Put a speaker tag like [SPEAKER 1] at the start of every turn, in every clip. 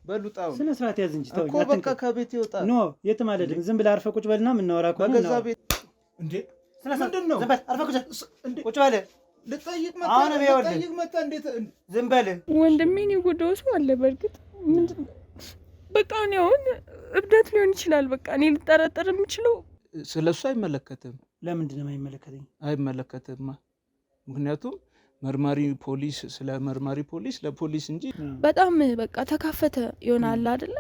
[SPEAKER 1] በሉጣው
[SPEAKER 2] ስነ ስርዓት ያዝ እንጂ ተው
[SPEAKER 1] እኮ በቃ ከቤት ይወጣ
[SPEAKER 2] ኖ የትም አልሄድም ዝም ብለህ አርፈህ ቁጭ በልና የምናወራ ከሆነ
[SPEAKER 1] በገዛ ቤት እንዴ ምንድነው
[SPEAKER 2] ዝም በል አርፈህ ቁጭ በል
[SPEAKER 1] ልጠይቅ መጣ እንዴት
[SPEAKER 2] ዝም በል
[SPEAKER 3] ወንድሜን የጎዳው ሰው አለ በርግጥ ምንድነው በቃ ነው እብደት ሊሆን ይችላል በቃ እኔ ልጠረጠር የምችለው
[SPEAKER 1] ስለሱ አይመለከትም
[SPEAKER 2] ለምንድን ነው የማይመለከተኝ
[SPEAKER 1] አይመለከትም ምክንያቱም መርማሪ ፖሊስ ለፖሊስ እንጂ
[SPEAKER 3] በጣም በቃ ተካፈተ ይሆናል አይደለ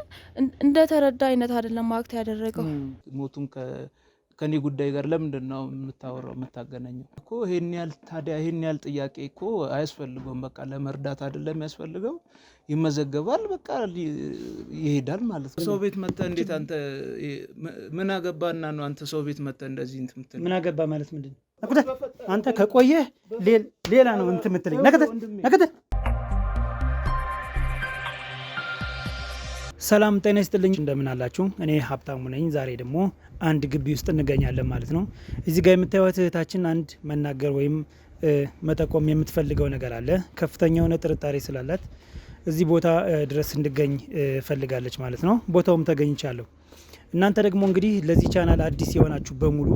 [SPEAKER 3] እንደ ተረዳ አይነት አይደለም አክት ያደረገው
[SPEAKER 1] ሞቱም ከኔ ጉዳይ ጋር ለምንድነው የምታወራው የምታገናኘው እኮ ይሄን ያህል ጥያቄ እኮ አያስፈልገውም በቃ ለመርዳት አይደለም ያስፈልገው ይመዘገባል በቃ ይሄዳል ማለት ነው ሰው ቤት መጣ እንዴት አንተ ምን አገባና ነው አንተ ሰው ቤት መጣ እንደዚህ እንትምትል
[SPEAKER 2] ምን አገባ ማለት ምንድነው አንተ ከቆየ ሌላ ነው እንትምትልኝ ነከተ ሰላም ጤና ይስጥልኝ እንደምን አላችሁ እኔ ሀብታሙ ነኝ ዛሬ ደግሞ አንድ ግቢ ውስጥ እንገኛለን ማለት ነው እዚህ ጋር የምታዩት እህታችን አንድ መናገር ወይም መጠቆም የምትፈልገው ነገር አለ ከፍተኛ የሆነ ጥርጣሬ ስላላት እዚህ ቦታ ድረስ እንድገኝ ፈልጋለች ማለት ነው ቦታውም ተገኝቻለሁ እናንተ ደግሞ እንግዲህ ለዚህ ቻናል አዲስ የሆናችሁ በሙሉ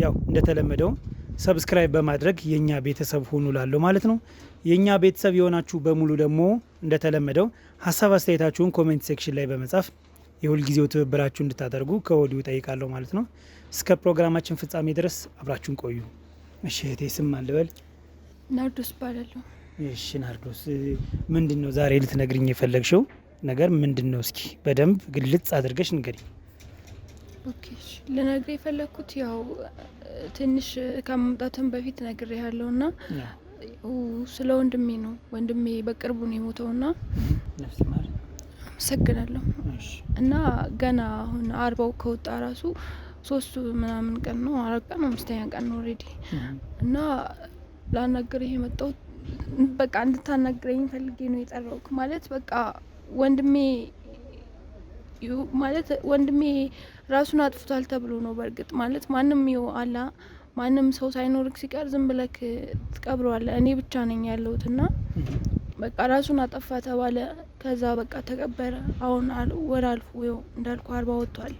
[SPEAKER 2] ያው እንደተለመደው ሰብስክራይብ በማድረግ የኛ ቤተሰብ ሁኑ ላለው ማለት ነው የኛ ቤተሰብ የሆናችሁ በሙሉ ደግሞ እንደተለመደው ሐሳብ አስተያየታችሁን ኮሜንት ሴክሽን ላይ በመጻፍ የሁል ጊዜው ትብብራችሁ እንድታደርጉ ከወዲሁ ጠይቃለሁ ማለት ነው እስከ ፕሮግራማችን ፍጻሜ ድረስ አብራችሁን ቆዩ እሺ እህቴ ስም አለበል
[SPEAKER 3] ናርዶስ ባላለው
[SPEAKER 2] እሺ ናርዶስ ምንድነው ዛሬ ልትነግሪኝ የፈለግሽው ነገር ምንድነው እስኪ በደንብ ግልጽ አድርገሽ ንገሪኝ
[SPEAKER 3] ኦኬ ለነገር የፈለኩት ያው ትንሽ ከመምጣትም በፊት ነግሬ ያለውና ስለ ወንድሜ ነው ወንድሜ በቅርቡ ነው የሞተውና
[SPEAKER 2] ነፍስ ማር
[SPEAKER 3] ሰግናለሁ እና ገና አሁን 40 ከወጣ ራሱ 3 ምናምን ቀን ነው 4 ቀን 5ኛ ቀን ነው ኦሬዲ እና ላናገርህ የመጣው በቃ እንድታናግረኝ ፈልጌ ነው የጠራውክ ማለት በቃ ወንድሜ ራሱን አጥፍቷል ተብሎ ነው በርግጥ ማለት ማንም ሰው ሳይኖርክ ሲቀር ዝም ብለክ ትቀብረዋለህ እኔ ብቻ ነኝ ያለሁትና በቃ ራሱን አጠፋ ተባለ ከዛ በቃ ተቀበረ አሁን ወር አልፎ እንዳልኩ 40 ወጥቷል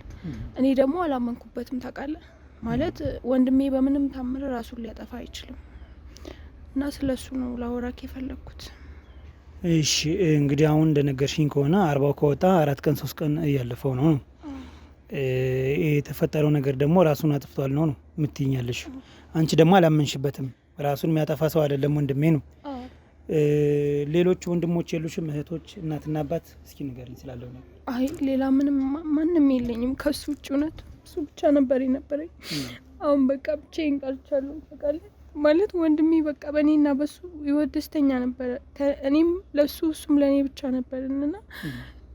[SPEAKER 3] እኔ ደግሞ አላመንኩበትም ታውቃለህ ማለት ወንድሜ በምንም ታምር ራሱን ሊያጠፋ አይችልም እና ስለሱ ነው ላወራክ የፈለኩት
[SPEAKER 2] እሺ እንግዲህ አሁን እንደነገርሽኝ ከሆነ 40 ከወጣ 4 ቀን 3 ቀን እያለፈው ነው የተፈጠረው ነገር ደግሞ ራሱን አጥፍቷል ነው ምትይኛለሽ አንቺ ደግሞ አላመንሽበትም ራሱን የሚያጠፋ ሰው አይደለም ወንድሜ ነው ሌሎች ወንድሞች የሉሽም እህቶች እናትና አባት እስኪ ንገሪኝ ስላለው ነገር
[SPEAKER 3] አይ ሌላ ማንም የለኝም ከሱ ውጭ እውነት እሱ ብቻ ነበር የነበረኝ አሁን በቃ ብቻዬን ቀርቻለሁ ታውቃለህ ማለት ወንድሜ በቃ በእኔና በሱ ህይወት ደስተኛ ነበር እኔም ለሱ እሱም ለኔ ብቻ ነበርና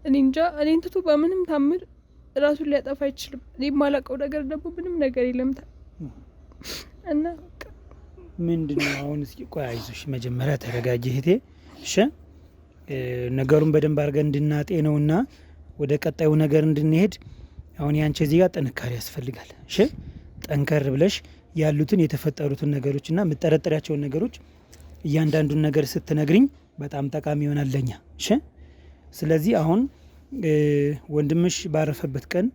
[SPEAKER 3] እኔ እንጃ እኔን ትቶ በምንም ታምር ራሱን ሊያጠፋ አይችልም እኔ ማላውቀው ነገር ደግሞ ምንም ነገር የለም እና
[SPEAKER 2] ምንድነው አሁን እስኪ ቆይ አይዞሽ መጀመሪያ ተረጋጊ እህቴ እሺ ነገሩን በደንብ አድርገን እንድናጤነውና ወደ ቀጣዩ ነገር እንድንሄድ አሁን ያንቺ እዚህ ጋር ጥንካሬ ያስፈልጋል እሺ ጠንከር ብለሽ ያሉትን የተፈጠሩትን ነገሮችና መጠረጠሪያቸውን ነገሮች እያንዳንዱን ነገር ስትነግሪኝ በጣም ጠቃሚ ይሆናል ለኛ እሺ ስለዚህ አሁን ወንድምሽ ባረፈበት ቀን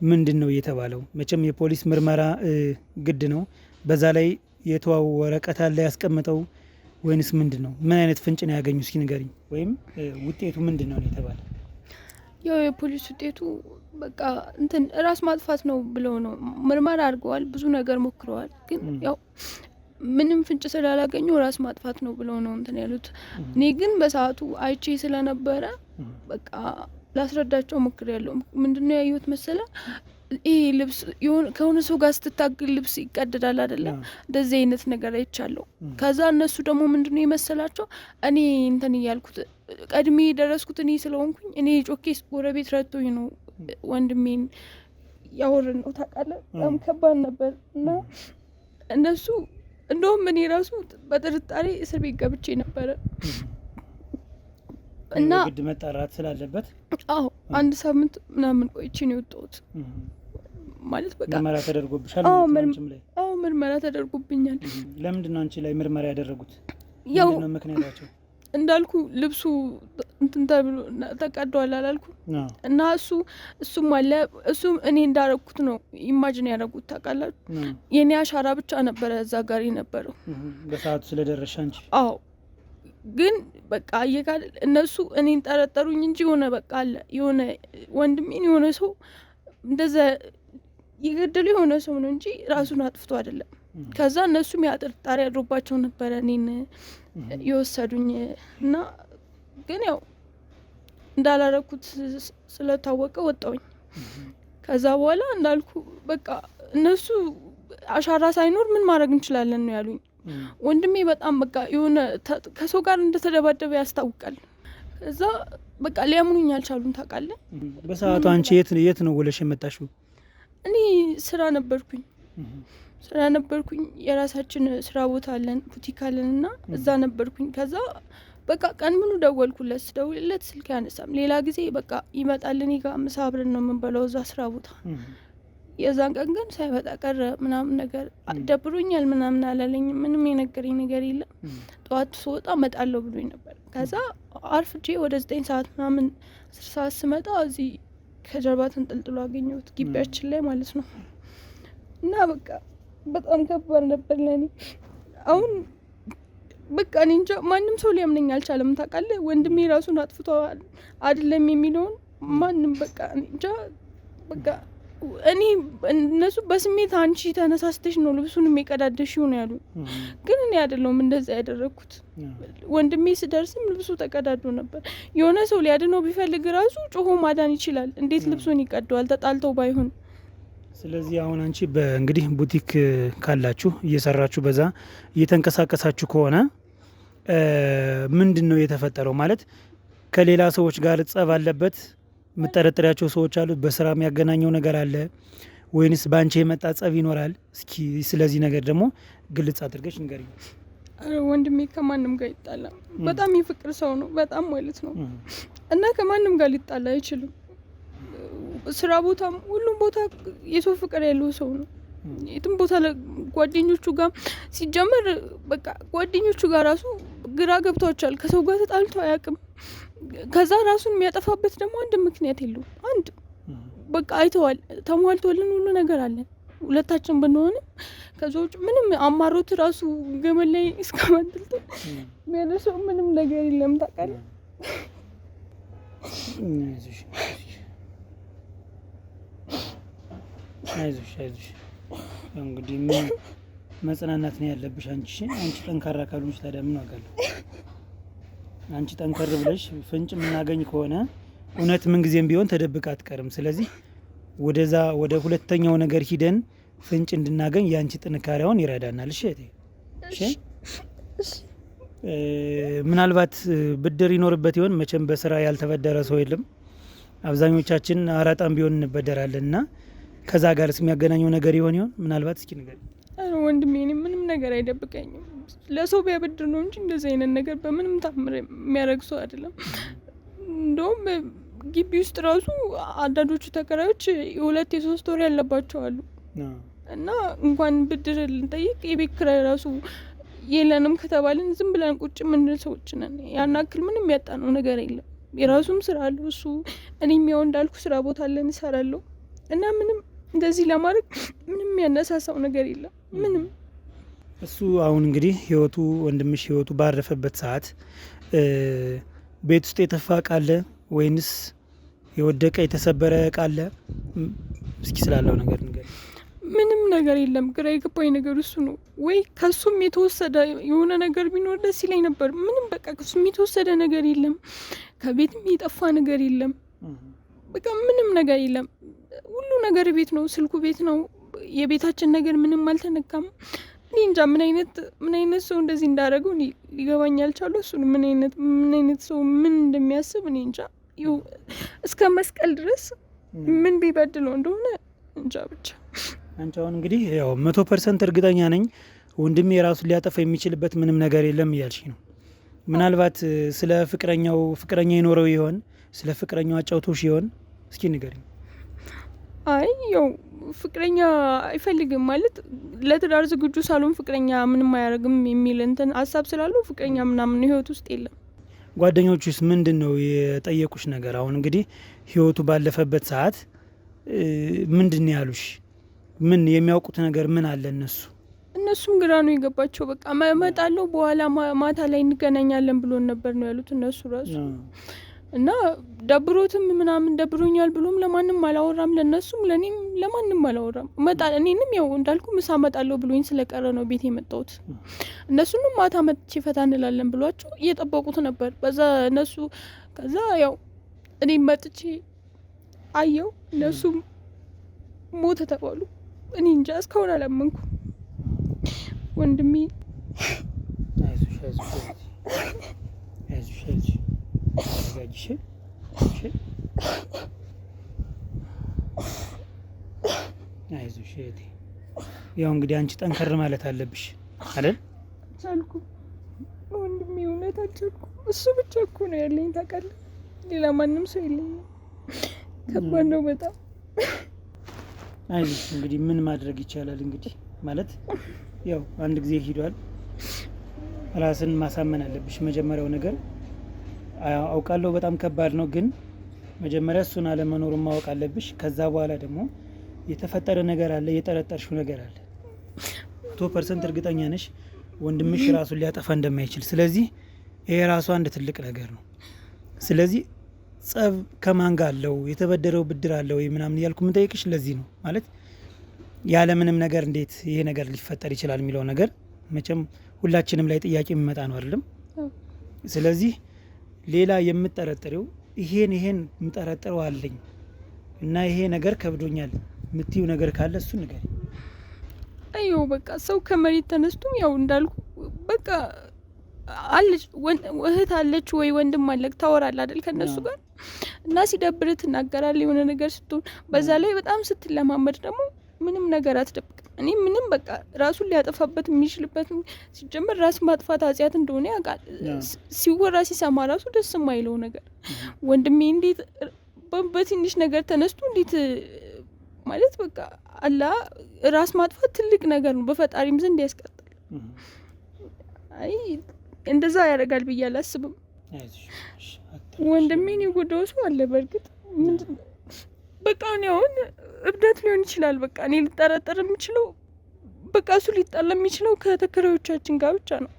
[SPEAKER 2] ምንድነው የተባለው መቼም የፖሊስ ምርመራ ግድ ነው በዛ ላይ የተዋው ወረቀት አለ ያስቀምጠው ወይንስ ምንድነው ምን አይነት ፍንጭ ነው ያገኙ እስኪ ንገሪኝ ወይም ውጤቱ ምንድነው የተባለው
[SPEAKER 3] ያው የፖሊስ ውጤቱ በቃ እንትን ራስ ማጥፋት ነው ብለው ነው ምርመራ አድርገዋል ብዙ ነገር ሞክረዋል ግን ያው ምንም ፍንጭ ስላላገኙ ራስ ማጥፋት ነው ብለው ነው እንትን ያሉት እኔ ግን በሰዓቱ አይቼ ስለነበረ በቃ ላስረዳቸው ሞክሬያለሁ ምንድነው ያዩት መሰለ ይሄ ልብስ ከሆነ ሰው ጋር ስትታገል ልብስ ይቀደዳል አይደለ እንደዚህ አይነት ነገር አይቻለሁ ከዛ እነሱ ደግሞ ምንድነው የመሰላቸው እኔ እንትን ያልኩት ቀድሜ ደረስኩት እኔ ስለሆንኩኝ እኔ ጮኬስ ጎረቤት ረቶኝ ነው ወንድሜን ያወርን ነው ታውቃለህ በጣም ከባድ ነበር እና እነሱ እንደውም እኔ ራሱ በጥርጣሬ እስር ቤት ገብቼ ነበር እና
[SPEAKER 2] ግድ መጣራት ስላለበት
[SPEAKER 3] አንድ ሳምንት ምናምን ቆይቼ ነው የወጣሁት ማለት በቃ
[SPEAKER 2] ምርመራ ተደርጎብሻል
[SPEAKER 3] ምርመራ ተደርጎብኛል
[SPEAKER 2] ለምንድን ነው አንቺ ላይ ምርመራ ያደረጉት ምንድነው ምክንያታቸው
[SPEAKER 3] እንዳልኩ ልብሱ እንትን ተብሎ ተቀዷል አላልኩ እና እሱም አለ እሱም እኔ እንዳረኩት ነው ኢማጂን ያደረጉት ታውቃላችሁ። የኔ አሻራ ብቻ ነበረ እዛ ጋር የነበረው
[SPEAKER 2] በሰዓቱ ስለደረሻ እንጂ።
[SPEAKER 3] አዎ ግን በቃ አየካል እነሱ እኔን ጠረጠሩኝ እንጂ የሆነ በቃ አለ የሆነ ወንድሜን የሆነ ሰው እንደዛ ይገደሉ የሆነ ሰው ነው እንጂ ራሱን አጥፍቶ አይደለም። ከዛ እነሱም ያጥርጣሪ ያድሮባቸው ነበረ እኔን የወሰዱኝ እና ግን ያው እንዳላረኩት ስለታወቀ ወጣሁኝ። ከዛ በኋላ እንዳልኩ በቃ እነሱ አሻራ ሳይኖር ምን ማድረግ እንችላለን ነው ያሉኝ። ወንድሜ በጣም በቃ የሆነ ከሰው ጋር እንደተደባደበ ያስታውቃል። ከዛ በቃ ሊያምኑኝ አልቻሉም ታውቃለህ።
[SPEAKER 2] በሰዓቱ አንቺ የት ነው ውለሽ የመጣሽው?
[SPEAKER 3] እኔ ስራ ነበርኩኝ የራሳችን ስራ ቦታ አለን ቡቲክ አለን እና እዛ ነበርኩኝ። ከዛ በቃ ቀን ሙሉ ደወልኩለት ስደውልለት ስልክ ያነሳም። ሌላ ጊዜ በቃ ይመጣል እኔ ጋር ምሳ አብረን ነው የምንበላው እዛ ስራ ቦታ። የዛን ቀን ግን ሳይመጣ ቀረ ምናምን ነገር ደብሮኛል ምናምን አላለኝ። ምንም የነገረኝ ነገር የለም። ጠዋት ስወጣ እመጣለሁ ብሎኝ ነበር። ከዛ አርፍጄ ወደ 9 ሰዓት ምናምን 10 ሰዓት ስመጣ እዚህ ከጀርባ ተንጠልጥሎ አገኘሁት ግቢያችን ላይ ማለት ነው። እና በቃ በጣም ከባድ ነበር ለኔ። አሁን በቃ እኔ እንጃ ማንም ሰው ሊያምነኝ አልቻለም ታውቃለህ። ወንድሜ ራሱን አጥፍቶ አይደለም የሚለውን ማንም በቃ እንጃ በቃ እኔ እነሱ በስሜት አንቺ ተነሳስተሽ ነው ልብሱን የቀዳደሽው ነው ያሉ። ግን እኔ አይደለሁም እንደዛ ያደረኩት። ወንድሜ ስደርስም ልብሱ ተቀዳዶ ነበር። የሆነ ሰው ሊያድነው ቢፈልግ ራሱ ጮሆ ማዳን ይችላል። እንዴት ልብሱን ይቀደዋል ተጣልተው ባይሆን?
[SPEAKER 2] ስለዚህ አሁን አንቺ በእንግዲህ ቡቲክ ካላችሁ እየሰራችሁ በዛ እየተንቀሳቀሳችሁ ከሆነ ምንድን ነው የተፈጠረው? ማለት ከሌላ ሰዎች ጋር ጸብ አለበት? የምጠረጥሪያቸው ሰዎች አሉ? በስራ የሚያገናኘው ነገር አለ ወይንስ በአንቺ የመጣ ጸብ ይኖራል? እስኪ ስለዚህ ነገር ደግሞ ግልጽ አድርገሽ ንገሪኝ።
[SPEAKER 3] ወንድሜ ከማንም ጋር ይጣላ በጣም የፍቅር ሰው ነው በጣም ማለት ነው። እና ከማንም ጋር ሊጣላ አይችልም። ስራ ቦታም ሁሉም ቦታ የሰው ፍቅር ያለው ሰው ነው። የትም ቦታ ጓደኞቹ ጋር ሲጀመር በቃ ጓደኞቹ ጋር ራሱ ግራ ገብቷቸዋል። ከሰው ጋር ተጣልቶ አያውቅም። ከዛ ራሱን የሚያጠፋበት ደግሞ አንድ ምክንያት የለውም። አንድ በቃ አይተዋል ተሟልቶልን ሁሉ ነገር አለን ሁለታችን ብንሆንም ከዛ ውጭ ምንም አማሮት ራሱ ገመድ ላይ እስከማንጥልቶ የሚያደርሰው ምንም ነገር የለም ታውቃለህ።
[SPEAKER 2] አይዞሽ እንግዲህ መጽናናት ነው ያለብሽ አንቺ ጠንካራ ካልሆንሽ ታዲያ ምን ዋጋ አለው? አንቺ ጠንከር ብለሽ ፍንጭ የምናገኝ ከሆነ እውነት ምን ጊዜም ቢሆን ተደብቃ አትቀርም። ስለዚህ ወደ ሁለተኛው ነገር ሂደን ፍንጭ እንድናገኝ የአንቺ ጥንካሬውን ይረዳናል። እሺ ምናልባት ብድር ይኖርበት ይሆን? መቼም በስራ ያልተበደረ ሰው የለም። አብዛኞቻችን አራጣም ቢሆን እንበደራለን እና ከዛ ጋር የሚያገናኘው ነገር ይሆን ምናልባት? እስኪ ንገሪኝ።
[SPEAKER 3] ወንድሜ ምንም ነገር አይደብቀኝም። ለሰው ቢያበድር ነው እንጂ እንደዚህ አይነት ነገር በምንም ታምር የሚያደርግ ሰው አይደለም። እንደውም ግቢ ውስጥ ራሱ አንዳንዶቹ ተከራዮች የሁለት የሶስት ወር ያለባቸው አሉ እና እንኳን ብድር ልንጠይቅ የቤት ኪራይ ራሱ የለንም ከተባልን ዝም ብለን ቁጭ ምንል ሰዎች ነን። ያን ያክል ምንም ያጣነው ነገር የለም። የራሱም ስራ አለው እሱ። እኔም ያው እንዳልኩ ስራ ቦታ አለን እሰራለሁ እና ምንም እንደዚህ ለማድረግ ምንም ያነሳሳው ነገር የለም ምንም።
[SPEAKER 2] እሱ አሁን እንግዲህ ወንድምሽ ህይወቱ ባረፈበት ሰዓት ቤት ውስጥ የተፋ እቃ አለ ወይንስ የወደቀ የተሰበረ እቃ አለ? እስኪ ስላለው ነገር ንገሪኝ።
[SPEAKER 3] ምንም ነገር የለም። ግራ የገባኝ ነገር እሱ ነው። ወይ ከሱም የተወሰደ የሆነ ነገር ቢኖር ደስ ይለኝ ነበር። ምንም በቃ ከሱም የተወሰደ ነገር የለም። ከቤትም የጠፋ ነገር የለም። በቃ ምንም ነገር የለም። ሁሉ ነገር ቤት ነው። ስልኩ ቤት ነው። የቤታችን ነገር ምንም አልተነካም። እኔ እንጃ ምን አይነት ሰው እንደዚህ እንዳደረገው ሊገባኝ አልቻለሁ። እሱ ምን አይነት ሰው ምን እንደሚያስብ እኔ እንጃ። እስከ መስቀል ድረስ ምን ቢበድለው እንደሆነ እንጃ ብቻ።
[SPEAKER 2] አንቺ አሁን እንግዲህ ያው 100% እርግጠኛ ነኝ ወንድሜ የራሱን ሊያጠፋ የሚችልበት ምንም ነገር የለም እያልሽ ነው። ምናልባት ስለ ፍቅረኛ ይኖረው ይሆን? ስለ ፍቅረኛው አጫውቶሽ ይሆን? እስኪ ንገሪኝ።
[SPEAKER 3] አይ ያው ፍቅረኛ አይፈልግም ማለት ለትዳር ዝግጁ ሳልሆን ፍቅረኛ ምንም አያደርግም የሚል እንትን ሀሳብ ስላለው ፍቅረኛ ምናምን ህይወት ውስጥ የለም።
[SPEAKER 2] ጓደኞቹስ ምንድነው የጠየቁሽ ነገር? አሁን እንግዲህ ህይወቱ ባለፈበት ሰዓት ምንድነው ያሉሽ? ምን የሚያውቁት ነገር ምን አለ?
[SPEAKER 3] እነሱም ግራ ነው የገባቸው። በቃ እመጣለሁ በኋላ ማታ ላይ እንገናኛለን ብሎን ነበር ነው ያሉት እነሱ ራሱ እና ደብሮትም ምናምን ደብሮኛል ብሎም ለማንም አላወራም፣ ለነሱም ለኔም ለማንም አላወራም። እኔንም ያው እንዳልኩ ምሳ እመጣለሁ ብሎኝ ስለቀረ ነው ቤት የመጣሁት። እነሱንም ማታ መጥቼ ፈታ እንላለን ብሏቸው እየጠበቁት ነበር በዛ እነሱ። ከዛ ያው እኔም መጥቼ አየው እነሱም ሞተ ተባሉ። እኔ እንጃ እስካሁን አላመንኩ። ወንድሜ
[SPEAKER 2] አይዞሽ እህቴ፣ ያው እንግዲህ አንቺ ጠንከር ማለት አለብሽ አይደል?
[SPEAKER 3] ቻልኩ ወንድሜ፣ እውነት አልቻልኩ። እሱ ብቻ እኮ ነው ያለኝ ታውቃለህ፣ ሌላ ማንም ሰው የለኝም። ከባድ ነው በጣም።
[SPEAKER 2] አይዞሽ እንግዲህ ምን ማድረግ ይቻላል እንግዲህ ማለት ያው አንድ ጊዜ ሄዷል። ራስን ማሳመን አለብሽ መጀመሪያው ነገር። አውቃለሁ በጣም ከባድ ነው፣ ግን መጀመሪያ እሱን አለመኖሩን ማወቅ አለብሽ። ከዛ በኋላ ደግሞ የተፈጠረ ነገር አለ፣ የጠረጠርሽው ነገር አለ። 100% እርግጠኛ ነሽ ወንድምሽ ራሱን ሊያጠፋ እንደማይችል። ስለዚህ ይሄ ራሱ አንድ ትልቅ ነገር ነው። ስለዚህ ጸብ ከማን ጋር አለው? የተበደረው ብድር አለው ወይ ምናምን እያልኩ የምጠይቅሽ ለዚህ ነው። ማለት ያለ ምንም ነገር እንዴት ይሄ ነገር ሊፈጠር ይችላል የሚለው ነገር መቼም ሁላችንም ላይ ጥያቄ የሚመጣ ነው አይደለም? ስለዚህ ሌላ የምጠረጥረው ይሄን የምጠረጥረው አለኝ እና ይሄ ነገር ከብዶኛል የምትይው ነገር ካለ እሱ ነገር
[SPEAKER 3] አየው። በቃ ሰው ከመሬት ተነስቶ ያው እንዳልኩ በቃ አለች እህት አለች ወይ ወንድም አለክ ታወራለህ አይደል ከነሱ ጋር እና ሲደብር ትናገራለህ የሆነ ነገር ስትሆን፣ በዛ ላይ በጣም ስትለማመድ ደግሞ ምንም ነገር አትደብቅም። እኔ ምንም በቃ ራሱን ሊያጠፋበት የሚችልበት ሲጀምር ራስ ማጥፋት ኃጢአት እንደሆነ ያውቃል። ሲወራ ሲሰማ ራሱ ደስ የማይለው ነገር ወንድሜ እንዴት በትንሽ ነገር ተነስቶ እንዴት ማለት በቃ አላ ራስ ማጥፋት ትልቅ ነገር ነው፣ በፈጣሪም ዘንድ ያስቀጣል። አይ እንደዛ ያደርጋል ብዬ አላስብም። ወንድሜን የጎዳው ሰው አለ በእርግጥ ምንድነው በቃ ነው አሁን እብደት ሊሆን ይችላል። በቃ እኔ ልጠረጠር የምችለው በቃ እሱ ሊጣላ የሚችለው ከተከራዮቻችን ጋር ብቻ ነው፣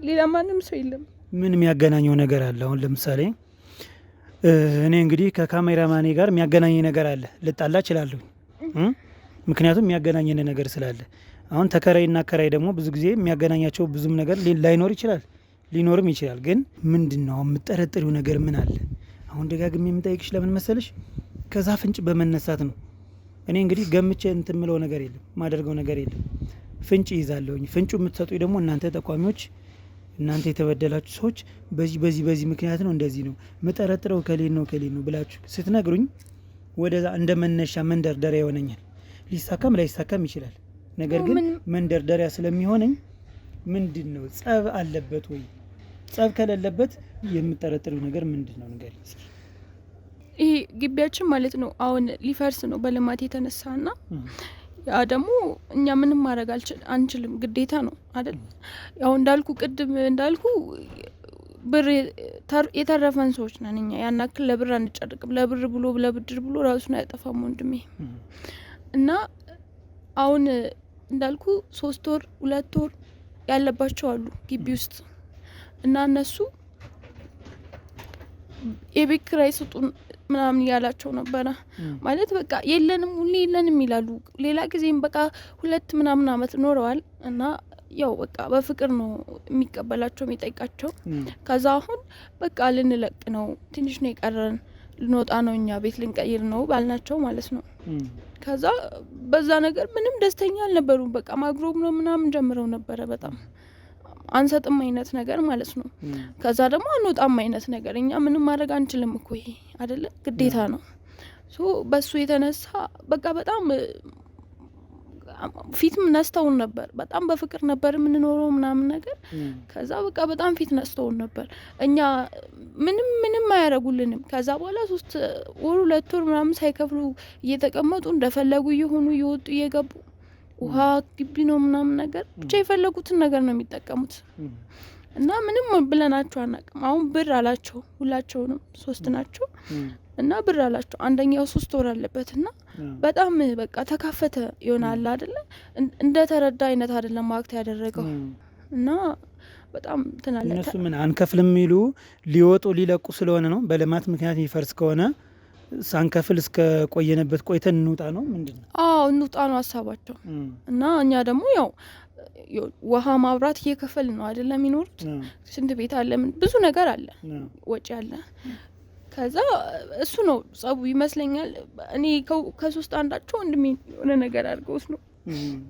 [SPEAKER 3] ሌላ ማንም ሰው የለም።
[SPEAKER 2] ምን የሚያገናኘው ነገር አለ? አሁን ለምሳሌ እኔ እንግዲህ ከካሜራማኔ ጋር የሚያገናኘ ነገር አለ፣ ልጣላ እችላለሁ። ምክንያቱም የሚያገናኘን ነገር ስላለ። አሁን ተከራይና አከራይ ደግሞ ብዙ ጊዜ የሚያገናኛቸው ብዙም ነገር ላይኖር ይችላል፣ ሊኖርም ይችላል። ግን ምንድነው የምጠረጥሪው ነገር ምን አለ? አሁን ደጋግሜ የምጠይቅሽ ለምን መሰለሽ? ከዛ ፍንጭ በመነሳት ነው። እኔ እንግዲህ ገምቼ እንትምለው ነገር የለም፣ ማደርገው ነገር የለም። ፍንጭ ይዛለሁኝ። ፍንጩ የምትሰጡኝ ደግሞ እናንተ ጠቋሚዎች፣ እናንተ የተበደላችሁ ሰዎች በዚህ ምክንያት ነው እንደዚህ ነው መጠረጥረው ከሌን ነው ብላችሁ ስትነግሩኝ ወደዛ እንደ መነሻ መንደርደሪያ ይሆነኛል። ሊሳካም ላይሳካም ይችላል። ነገር ግን መንደርደሪያ ስለሚሆነኝ ምንድን ነው ጸብ አለበት ወይ? ጸብ ከሌለበት የምጠረጥረው ነገር ምንድን ነው ንገሪኝ እስኪ።
[SPEAKER 3] ይሄ ግቢያችን ማለት ነው አሁን ሊፈርስ ነው በልማት የተነሳና ያ ደግሞ እኛ ምንም ማድረግ አንችልም፣ ግዴታ ነው አይደል? ያው እንዳልኩ ቅድም እንዳልኩ ብር የተረፈን ሰዎች ነን እኛ። ያን ያክል ለብር አንጨርቅም። ለብድር ብሎ ራሱን አያጠፋም ወንድሜ። እና አሁን እንዳልኩ 3 ወር 2 ወር ያለባቸው አሉ ግቢ ውስጥ እና እነሱ የቤት ኪራይ ስጡን ምናምን ያላቸው ነበረ። ማለት በቃ የለንም ሁሌ የለንም ይላሉ። ሌላ ጊዜም በቃ 2 ምናምን አመት ኖረዋል እና ያው በቃ በፍቅር ነው የሚቀበላቸው የሚጠይቃቸው። ከዛ አሁን በቃ ልንለቅ ነው፣ ትንሽ ነው የቀረን፣ ልንወጣ ነው፣ እኛ ቤት ልንቀይር ነው ባልናቸው ማለት ነው። ከዛ በዛ ነገር ምንም ደስተኛ አልነበሩም። በቃ ማግሮም ነው ምናምን ጀምረው ነበረ በጣም አንሰጥም አይነት ነገር ማለት ነው። ከዛ ደግሞ አንወጣም አይነት ነገር። እኛ ምንም ማድረግ አንችልም እኮ ይሄ አይደለ ግዴታ ነው። በሱ የተነሳ በቃ በጣም ፊት ነስተውን ነበር። በጣም በፍቅር ነበር የምንኖረው ምናምን ነገር። ከዛ በቃ በጣም ፊት ነስተውን ነበር። እኛ ምንም አያረጉልንም። ከዛ በኋላ 3 ወር 2 ወር ምናምን ሳይከፍሉ እየተቀመጡ እንደፈለጉ እየሆኑ እየወጡ እየገቡ ውሃ ግቢ ነው ምናምን ነገር ብቻ የፈለጉትን ነገር ነው የሚጠቀሙት። እና ምንም ብለናቸው አናውቅም። አሁን ብር አላቸው ሁላቸውንም 3 ናቸው እና ብር አላቸው። አንደኛው 3 ወር አለበት እና በጣም በቃ ተካፈተ ይሆናል አይደለ እንደ ተረዳ አይነት አይደለም አክት ያደረገው እና በጣም ተናለ
[SPEAKER 2] እነሱ ምን አንከፍልም የሚሉ ሊወጡ ሊለቁ ስለሆነ ነው። በልማት ምክንያት ይፈርስ ከሆነ ሳንከፍል እስከ ቆየነበት ቆይተን እንውጣ ነው ምንድነው?
[SPEAKER 3] እንውጣ ነው ሀሳባቸው እና እኛ ደግሞ ያው ውሃ ማብራት እየከፈል ነው አይደለም የሚኖሩት። ሽንት ቤት አለ ብዙ ነገር አለ ወጪ አለ። ከዛ እሱ ነው ጸቡ ይመስለኛል። እኔ ከሶስት አንዳቸው ወንድሜ የሆነ ነገር አድርገውት ነው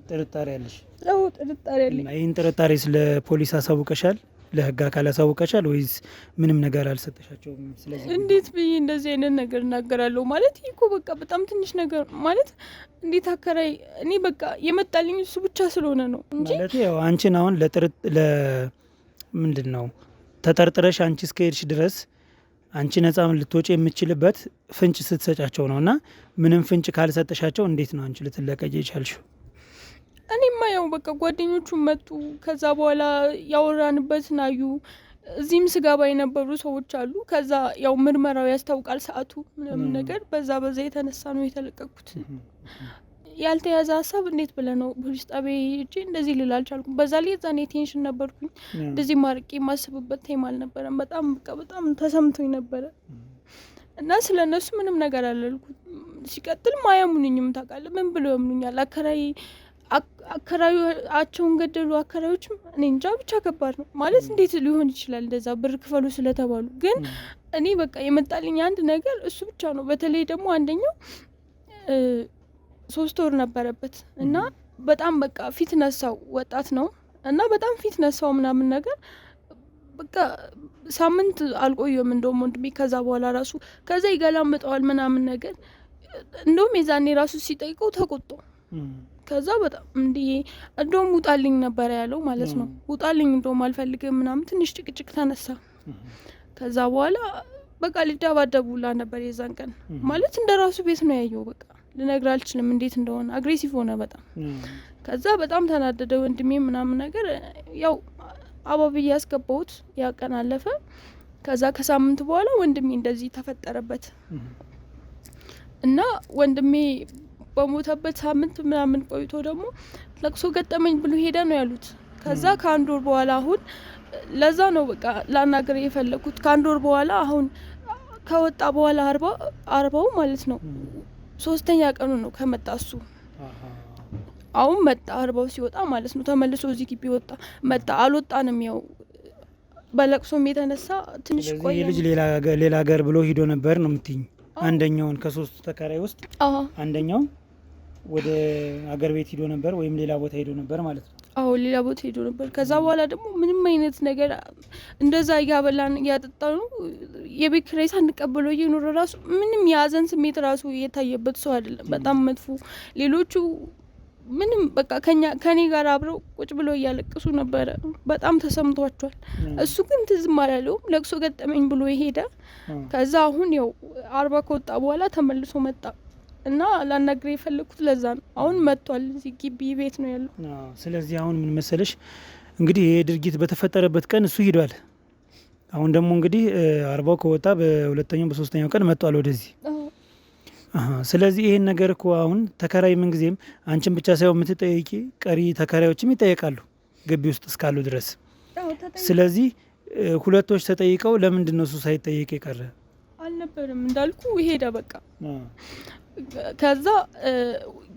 [SPEAKER 2] ጥርጣሬ ያለሽ?
[SPEAKER 3] አዎ ጥርጣሬ ያለኝ።
[SPEAKER 2] ይህን ጥርጣሬ ስለ ፖሊስ አሳውቀሻል? ለህግ አካል አሳውቀሻል ወይስ ምንም ነገር አልሰጠሻቸውም? ስለዚህ
[SPEAKER 3] እንዴት ብዬ እንደዚህ አይነት ነገር እናገራለሁ? ማለት ይኮ በቃ በጣም ትንሽ ነገር ማለት እንዴት አከራይ እኔ በቃ የመጣልኝ እሱ ብቻ ስለሆነ ነው እንጂ
[SPEAKER 2] ማለት ያው አንቺን አሁን ምንድን ነው ተጠርጥረሽ አንቺ እስከሄድሽ ድረስ አንቺ ነጻ ልትወጪ የምትችልበት ፍንጭ ስትሰጫቸው ነው እና ምንም ፍንጭ ካልሰጠሻቸው እንዴት ነው አንቺ ልትለቀቂ የቻልሽው?
[SPEAKER 3] እኔማ ያው በቃ ጓደኞቹ መጡ። ከዛ በኋላ ያወራንበትን አዩ። እዚህም ስጋባ የነበሩ ሰዎች አሉ። ከዛ ያው ምርመራው ያስታውቃል ሰዓቱ ምንም ነገር በዛ የተነሳ ነው የተለቀቁት። ያልተያዘ ሀሳብ እንዴት ብለህ ነው ፖሊስ ጣቢያ ሄጄ እንደዚህ ልል አልቻልኩም። በዛ ላይ ዛኔ ቴንሽን ነበርኩኝ። እንደዚህ ማርቄ የማስብበት ታይም አልነበረም። በጣም ተሰምቶኝ ነበረ እና ስለነሱ ምንም ነገር አላልኩት። ሲቀጥል ማያሙኝም ታውቃለህ። ምን ብለው ያምኑኛል? አከራዩአቸውን ገደሉ። አከራዮችም እኔ እንጃ ብቻ ከባድ ነው ማለት እንዴት ሊሆን ይችላል እንደዛ ብር ክፈሉ ስለተባሉ። ግን እኔ በቃ የመጣልኝ አንድ ነገር እሱ ብቻ ነው። በተለይ ደግሞ አንደኛው 3 ወር ነበረበት እና በጣም በቃ ፊት ነሳው። ወጣት ነው እና በጣም ፊት ነሳው ምናምን ነገር በቃ ሳምንት አልቆየም እንደውም ወንድሜ ከዛ በኋላ ራሱ ከዛ ይገላምጠዋል ምናምን ነገር። እንደውም የዛኔ ራሱ ሲጠይቀው ተቆጣ። ከዛ በጣም እንደውም ውጣልኝ ነበር ያለው ማለት ነው። ውጣልኝ እንደውም አልፈልግም ምናምን ትንሽ ጭቅጭቅ ተነሳ። ከዛ በኋላ በቃ ሊደባደቡላ ነበር የዛን ቀን ማለት እንደራሱ ቤት ነው ያየው። በቃ ልነግር አልችልም እንዴት እንደሆነ አግሬሲቭ ሆነ በጣም። ከዛ በጣም ተናደደ ወንድሜ ምናምን ነገር ያው አባብዬ ያስገባሁት ያ ቀን አለፈ። ከዛ ከሳምንት በኋላ ወንድሜ እንደዚህ ተፈጠረበት እና ወንድሜ በሞተበት ሳምንት ምናምን ቆይቶ ደግሞ ለቅሶ ገጠመኝ ብሎ ሄደ ነው ያሉት። ከዛ ከአንድ ወር በኋላ አሁን ለዛ ነው በቃ ላናገር የፈለኩት። ከአንድ ወር በኋላ አሁን ከወጣ በኋላ አርባው ማለት ነው 3ኛ ቀኑ ነው ከመጣ እሱ አሁን መጣ። 40 ሲወጣ ማለት ነው ተመልሶ እዚህ ግቢ ወጣ መጣ። አልወጣንም ያው በለቅሶም የተነሳ ትንሽ ቆየ።
[SPEAKER 2] ልጅ ሌላ ሀገር ብሎ ሂዶ ነበር ነው የምትይኝ? አንደኛውን ከ3 ተከራይ ውስጥ አንደኛው ወደ ሀገር ቤት ሂዶ ነበር ወይም ሌላ ቦታ ሂዶ ነበር ማለት ነው?
[SPEAKER 3] አዎ ሌላ ቦታ ሂዶ ነበር። ከዛ በኋላ ደግሞ ምንም አይነት ነገር እንደዛ እያበላን እያጠጣ ነው የቤት ኪራይ ሳንቀበለው እየኖረ ራሱ ምንም የሀዘን ስሜት ራሱ የታየበት ሰው አይደለም። በጣም መጥፎ። ሌሎቹ ምንም በቃ ከኔ ጋር አብረው ቁጭ ብለው እያለቅሱ ነበረ። በጣም ተሰምቷቸዋል። እሱ ግን ትዝም አላለውም። ለቅሶ ገጠመኝ ብሎ ሄደ። ከዛ አሁን ያው 40 ከወጣ በኋላ ተመልሶ መጣ እና ላናግር የፈለኩት ለዛ ነው። አሁን መጥቷል። እዚህ ግቢ ቤት ነው ያለው።
[SPEAKER 2] ስለዚህ አሁን ምን መሰለሽ እንግዲህ ይሄ ድርጊት በተፈጠረበት ቀን እሱ ሂዷል። አሁን ደግሞ እንግዲህ 40 ከወጣ በ2ኛው በ3ኛው ቀን መጥቷል ወደዚህ። ስለዚህ ይሄን ነገር እኮ አሁን ተከራይ ምን ጊዜም አንቺን ብቻ ሳይሆን የምትጠይቂ ቀሪ ተከራዮችም ይጠየቃሉ ግቢ ውስጥ እስካሉ ድረስ። ስለዚህ ሁለቶች ተጠይቀው ለምንድን ነው እሱ ሳይጠየቅ የቀረ?
[SPEAKER 3] አልነበረም እንዳልኩ ሄደ በቃ። ከዛ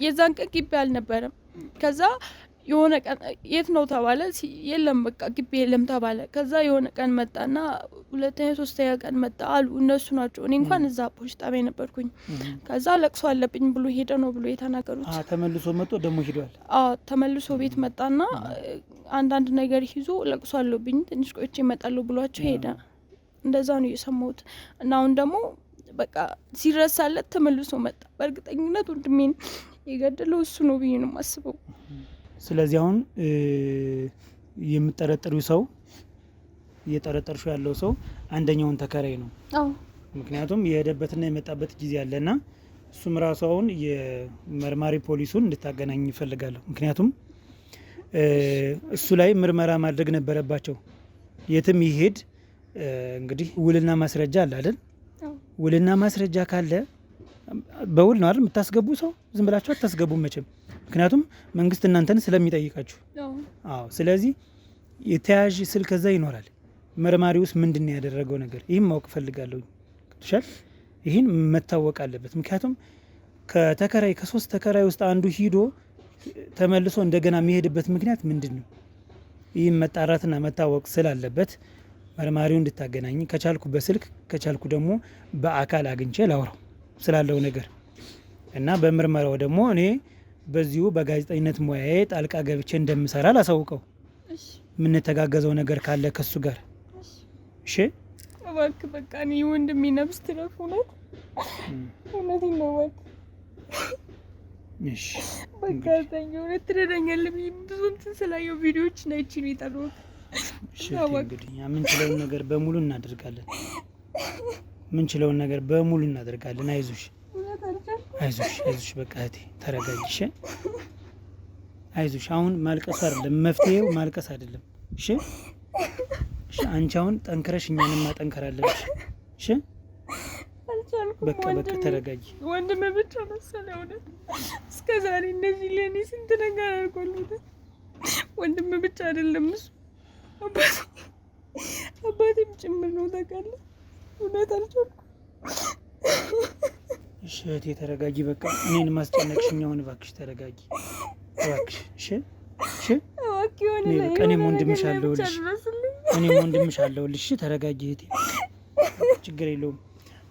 [SPEAKER 3] የዛን ቀን ግቢ አልነበረም። ከዛ የሆነ ቀን የት ነው ተባለ። የለም በቃ ግቢ የለም ተባለ። ከዛ የሆነ ቀን መጣና 2ኛ 3ኛ ቀን መጣ አሉ እነሱ ናቸው። እኔ እንኳን እዛ ፖሊስ ጣቢያ ነበርኩኝ። ከዛ ለቅሶ አለብኝ ብሎ ሄደ ነው ብሎ የተናገሩት።
[SPEAKER 2] ተመልሶ መጥቶ ደግሞ ሄዷል።
[SPEAKER 3] ተመልሶ ቤት መጣና አንዳንድ ነገር ይዞ ለቅሶ አለብኝ ትንሽ ቆይቼ እመጣለሁ ብሏቸው ሄደ። እንደዛ ነው የሰማሁት። እና አሁን ደግሞ በቃ ሲረሳለት ተመልሶ መጣ። በእርግጠኝነት ወንድሜን የገደለው እሱ ነው ብዬ ነው የማስበው።
[SPEAKER 2] ስለዚህ አሁን የምጠረጥሪው ሰው እየጠረጠርሽው ያለው ሰው አንደኛውን ተከራይ ነው? ምክንያቱም የሄደበትና የመጣበት ጊዜ አለና እሱም ራሱ አሁን የመርማሪ ፖሊሱን እንድታገናኝ ይፈልጋለሁ። ምክንያቱም እሱ ላይ ምርመራ ማድረግ ነበረባቸው። የትም ይሄድ እንግዲህ ውልና ማስረጃ አለ አይደል? ውልና ማስረጃ ካለ በውል ነው አይደል የምታስገቡ ሰው ዝም ብላችሁ አታስገቡም መቼም። ምክንያቱም መንግስት እናንተን ስለሚጠይቃችሁ። አዎ ስለዚህ የተያዥ ስልክ እዛ ይኖራል። መርማሪ ውስጥ ምንድነው ያደረገው ነገር ይህም ማወቅ ፈልጋለሁ። ከተሻለ ይህን መታወቅ አለበት። ምክንያቱም ከተከራይ ከ3 ተከራይ ውስጥ አንዱ ሂዶ ተመልሶ እንደገና የሚሄድበት ምክንያት ምንድነው? ይህን መጣራትና መታወቅ ስላለበት መርማሪው እንድታገናኝ ከቻልኩ በስልክ ከቻልኩ ደግሞ በአካል አግኝቼ ላውራው ስላለው ነገር እና በምርመራው ደግሞ እኔ በዚሁ በጋዜጠኝነት ሙያዬ ጣልቃ ገብቼ እንደምሰራ ላሳውቀው። የምንተጋገዘው ነገር ካለ ከሱ ጋር እሺ።
[SPEAKER 3] እባክህ በቃ እኔ ወንድሜ ነፍስ ትረፍ። እውነቴን ነው እባክህ።
[SPEAKER 2] እሺ
[SPEAKER 3] በቃ እውነት ትረዳኛለህ ብዬ ብዙ እንትን ስላየው ቪዲዮዎች ናይቼ ነው የጠራሁት።
[SPEAKER 2] እሺ እንግዲህ የምንችለውን ነገር በሙሉ እናደርጋለን። የምንችለውን ነገር በሙሉ እናደርጋለን። አይዞሽ አይዞሽ አይዞሽ። በቃ እህቴ ተረጋጊ እሺ። አይዞሽ አሁን ማልቀስ አይደለም መፍትሄው፣ ማልቀስ አይደለም እሺ። እሺ አንቺ አሁን ጠንክረሽ እኛንም ማጠንከር አለብሽ እሺ። በቃ በቃ ተረጋጊ።
[SPEAKER 3] ወንድሜ ብቻ መሰለኝ እውነት እስከዛሬ እንደዚህ ለኔ ስንት ነገር አድርጎልኝ። ወንድሜ ብቻ አይደለም እሱ አባቴም ጭምር ነው ታውቃለህ። እውነት አልቻልኩም።
[SPEAKER 2] እሺ እህቴ ተረጋጊ። በቃ እኔን ማስጨነቅሽኝ አሁን እባክሽ ተረጋጊ እባክሽ እሺ። እሺ እኔም ወንድምሽ አለሁልሽ፣ እኔም ወንድምሽ አለሁልሽ። ተረጋጊ እህቴ ችግር የለውም።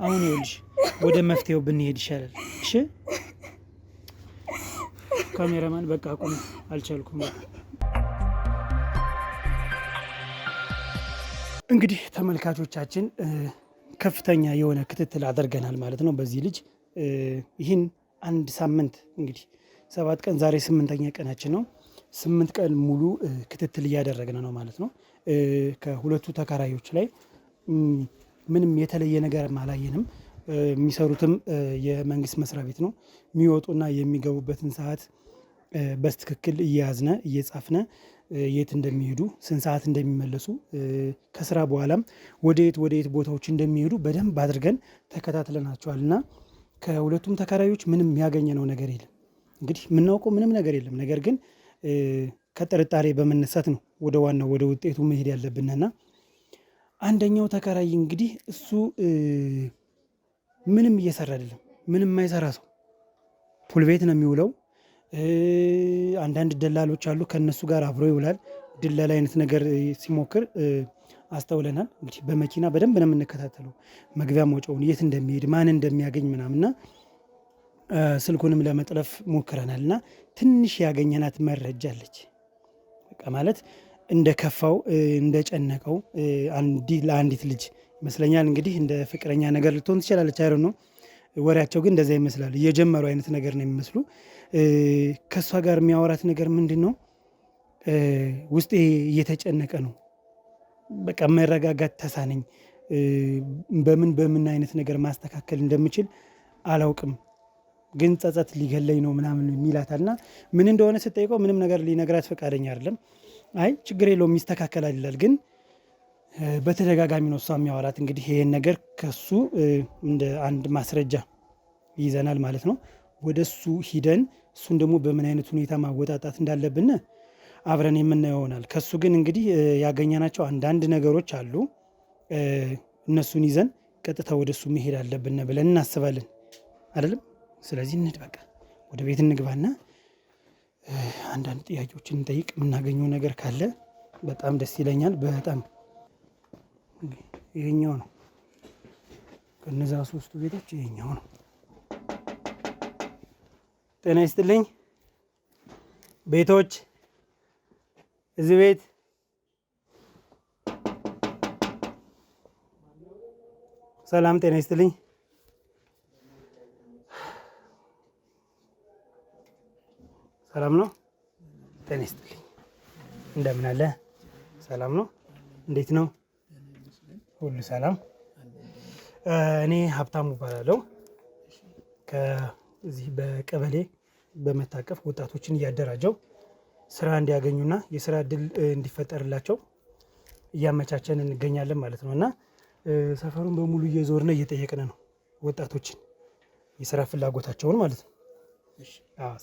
[SPEAKER 2] አሁን ይኸውልሽ ወደ መፍትሄው ብንሄድ ይሻላል እሺ። ካሜራማን በቃ አቁም፣ አልቻልኩም። እንግዲህ ተመልካቾቻችን ከፍተኛ የሆነ ክትትል አድርገናል ማለት ነው በዚህ ልጅ። ይህን 1 ሳምንት እንግዲህ 7 ቀን ዛሬ 8ኛ ቀናችን ነው። 8 ቀን ሙሉ ክትትል እያደረግን ነው ማለት ነው። ከሁለቱ ተከራዮች ላይ ምንም የተለየ ነገር አላየንም። የሚሰሩትም የመንግስት መስሪያ ቤት ነው። የሚወጡና የሚገቡበትን ሰዓት በስትክክል እየያዝነ እየጻፍነ የት እንደሚሄዱ ስንት ሰዓት እንደሚመለሱ ከስራ በኋላም ወደ የት ቦታዎች እንደሚሄዱ በደንብ አድርገን ተከታትለናቸዋል እና ከሁለቱም ተከራዮች ምንም ያገኘነው ነገር የለም። እንግዲህ የምናውቀው ምንም ነገር የለም። ነገር ግን ከጥርጣሬ በመነሳት ነው ወደ ዋናው ወደ ውጤቱ መሄድ ያለብንና አንደኛው ተከራይ እንግዲህ እሱ ምንም እየሰራ አይደለም። ምንም የማይሰራ ሰው ፑል ቤት ነው የሚውለው። አንዳንድ ደላሎች አሉ ከነሱ ጋር አብሮ ይውላል። ድለላ አይነት ነገር ሲሞክር አስተውለናል። እንግዲህ በመኪና በደንብ ነው የምንከታተለው መግቢያ መውጫውን የት እንደሚሄድ ማን እንደሚያገኝ ምናምንና ስልኩንም ለመጥለፍ ሞክረናል እና ትንሽ ያገኘናት መረጃ አለች። በቃ ማለት እንደከፋው እንደጨነቀው ለአንዲት ልጅ ይመስለኛል እንግዲህ እንደ ፍቅረኛ ነገር ልትሆን ትችላለች። አይደል ነው ወሬያቸው ግን እንደዛ ይመስላል። እየጀመሩ አይነት ነገር ነው የሚመስሉ። ከእሷ ጋር የሚያወራት ነገር ምንድን ነው? ውስጤ እየተጨነቀ ነው። በቃ መረጋጋት ተሳነኝ። በምን አይነት ነገር ማስተካከል እንደምችል አላውቅም፣ ግን ጸጸት ሊገለኝ ነው ምናምን የሚላታል እና ምን እንደሆነ ስጠይቀው ምንም ነገር ሊነግራት ፈቃደኛ አይደለም። አይ ችግር የለውም ይስተካከላል ይላል። ግን በተደጋጋሚ ነው እሷ የሚያወራት። እንግዲህ ይሄን ነገር ከሱ እንደ አንድ ማስረጃ ይዘናል ማለት ነው። ወደ እሱ ሂደን እሱን ደግሞ በምን አይነት ሁኔታ ማወጣጣት እንዳለብን አብረን የምናየው ይሆናል። ከሱ ግን እንግዲህ ያገኘናቸው አንዳንድ ነገሮች አሉ። እነሱን ይዘን ቀጥታ ወደ እሱ መሄድ አለብን ብለን እናስባለን አይደለም? ስለዚህ እንሂድ፣ በቃ ወደ ቤት እንግባና አንዳንድ ጥያቄዎችን እንጠይቅ። የምናገኘው ነገር ካለ በጣም ደስ ይለኛል። በጣም ይሄኛው ነው ከነዛ 3ቱ ቤቶች ይሄኛው ነው። ጤና ይስጥልኝ ቤቶች፣ እዚህ ቤት ሰላም፣ ጤና ይስጥልኝ። ሰላም ነው? ጤና ይስጥልኝ። እንደምን አለ? ሰላም ነው? እንዴት ነው? ሁሉ ሰላም? እኔ ሀብታሙ እባላለሁ። ከዚህ በቀበሌ በመታቀፍ ወጣቶችን እያደራጀው ስራ እንዲያገኙና የስራ እድል እንዲፈጠርላቸው እያመቻቸን እንገኛለን ማለት ነው። እና ሰፈሩን በሙሉ እየዞርን እየጠየቅን ነው ወጣቶችን የስራ ፍላጎታቸውን ማለት ነው።